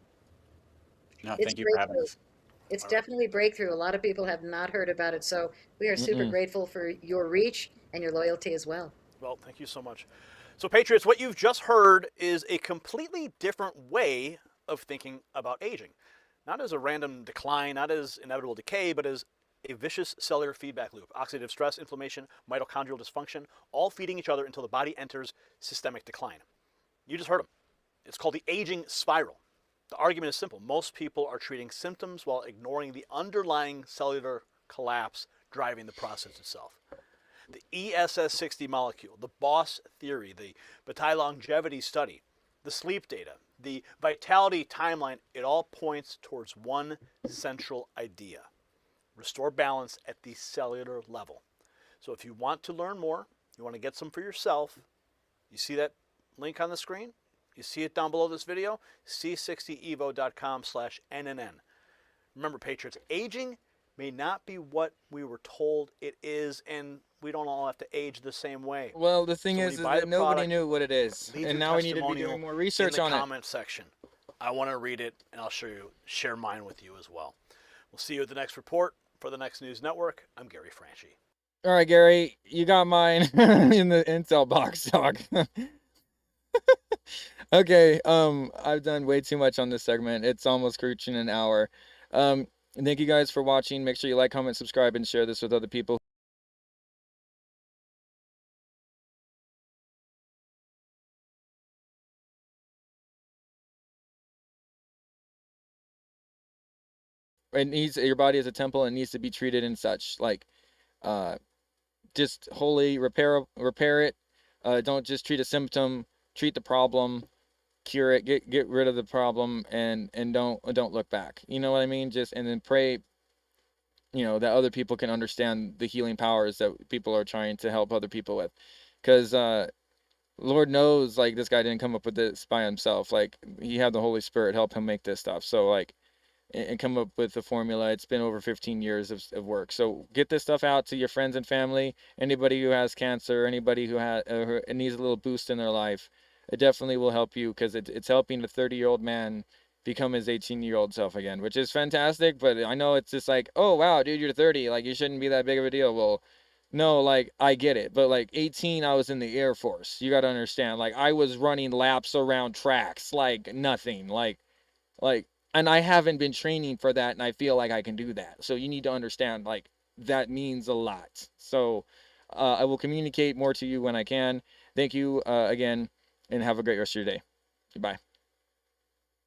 No, It's thank you for having breakthrough. us. It's All right. definitely breakthrough. A lot of people have not heard about it, so we are super Mm-mm. grateful for your reach and your loyalty as well. Well, thank you so much. So, Patriots, what you've just heard is a completely different way of thinking about aging. Not as a random decline, not as inevitable decay, but as a vicious cellular feedback loop. Oxidative stress, inflammation, mitochondrial dysfunction, all feeding each other until the body enters systemic decline. You just heard them. It's called the aging spiral. The argument is simple. Most people are treating symptoms while ignoring the underlying cellular collapse driving the process itself. The ESS60 molecule, the BOSS theory, the Bataille longevity study, the sleep data, the vitality timeline, it all points towards one central idea: restore balance at the cellular level. So if you want to learn more, you want to get some for yourself, you see that link on the screen? You see it down below this video? c60evo.com/NNN. Remember, Patriots, aging may not be what we were told it is, and we don't all have to age the same way. Well, the thing So when is you buy that the nobody product, knew what it is, leave and your now we need to be testimonial doing more in research the on it. comment section. I want to read it, and I'll share mine with you as well. We'll see you at the next report. For the Next News Network, I'm Gary Franchi. All right, Gary, you got mine in the Intel box, dog. Okay, I've done way too much on this segment. It's almost reaching an hour. Thank you guys for watching. Make sure you like, comment, subscribe, and share this with other people. It needs your body is a temple and needs to be treated and such. Like, uh, just wholly repair it. Don't just treat a symptom. Treat the problem. Cure it. Get rid of the problem, and don't look back. You know what I mean? Just and then pray. You know that other people can understand the healing powers that people are trying to help other people with, because Lord knows, like, this guy didn't come up with this by himself. Like, he had the Holy Spirit help him make this stuff. So, like, and come up with the formula. It's been over 15 years of work. So get this stuff out to your friends and family. Anybody who has cancer, anybody who has who needs a little boost in their life, it definitely will help you, because it's helping the 30-year-old man become his 18-year-old self again, which is fantastic. But I know it's just like, oh wow, dude, you're 30, like you shouldn't be that big of a deal. Well, no, like I get it, but like 18, I was in the Air Force. You got to understand, like I was running laps around tracks like nothing, like and I haven't been training for that, and I feel like I can do that. So you need to understand, like, that means a lot. So I will communicate more to you when I can. Thank you again, and have a great rest of your day. Goodbye.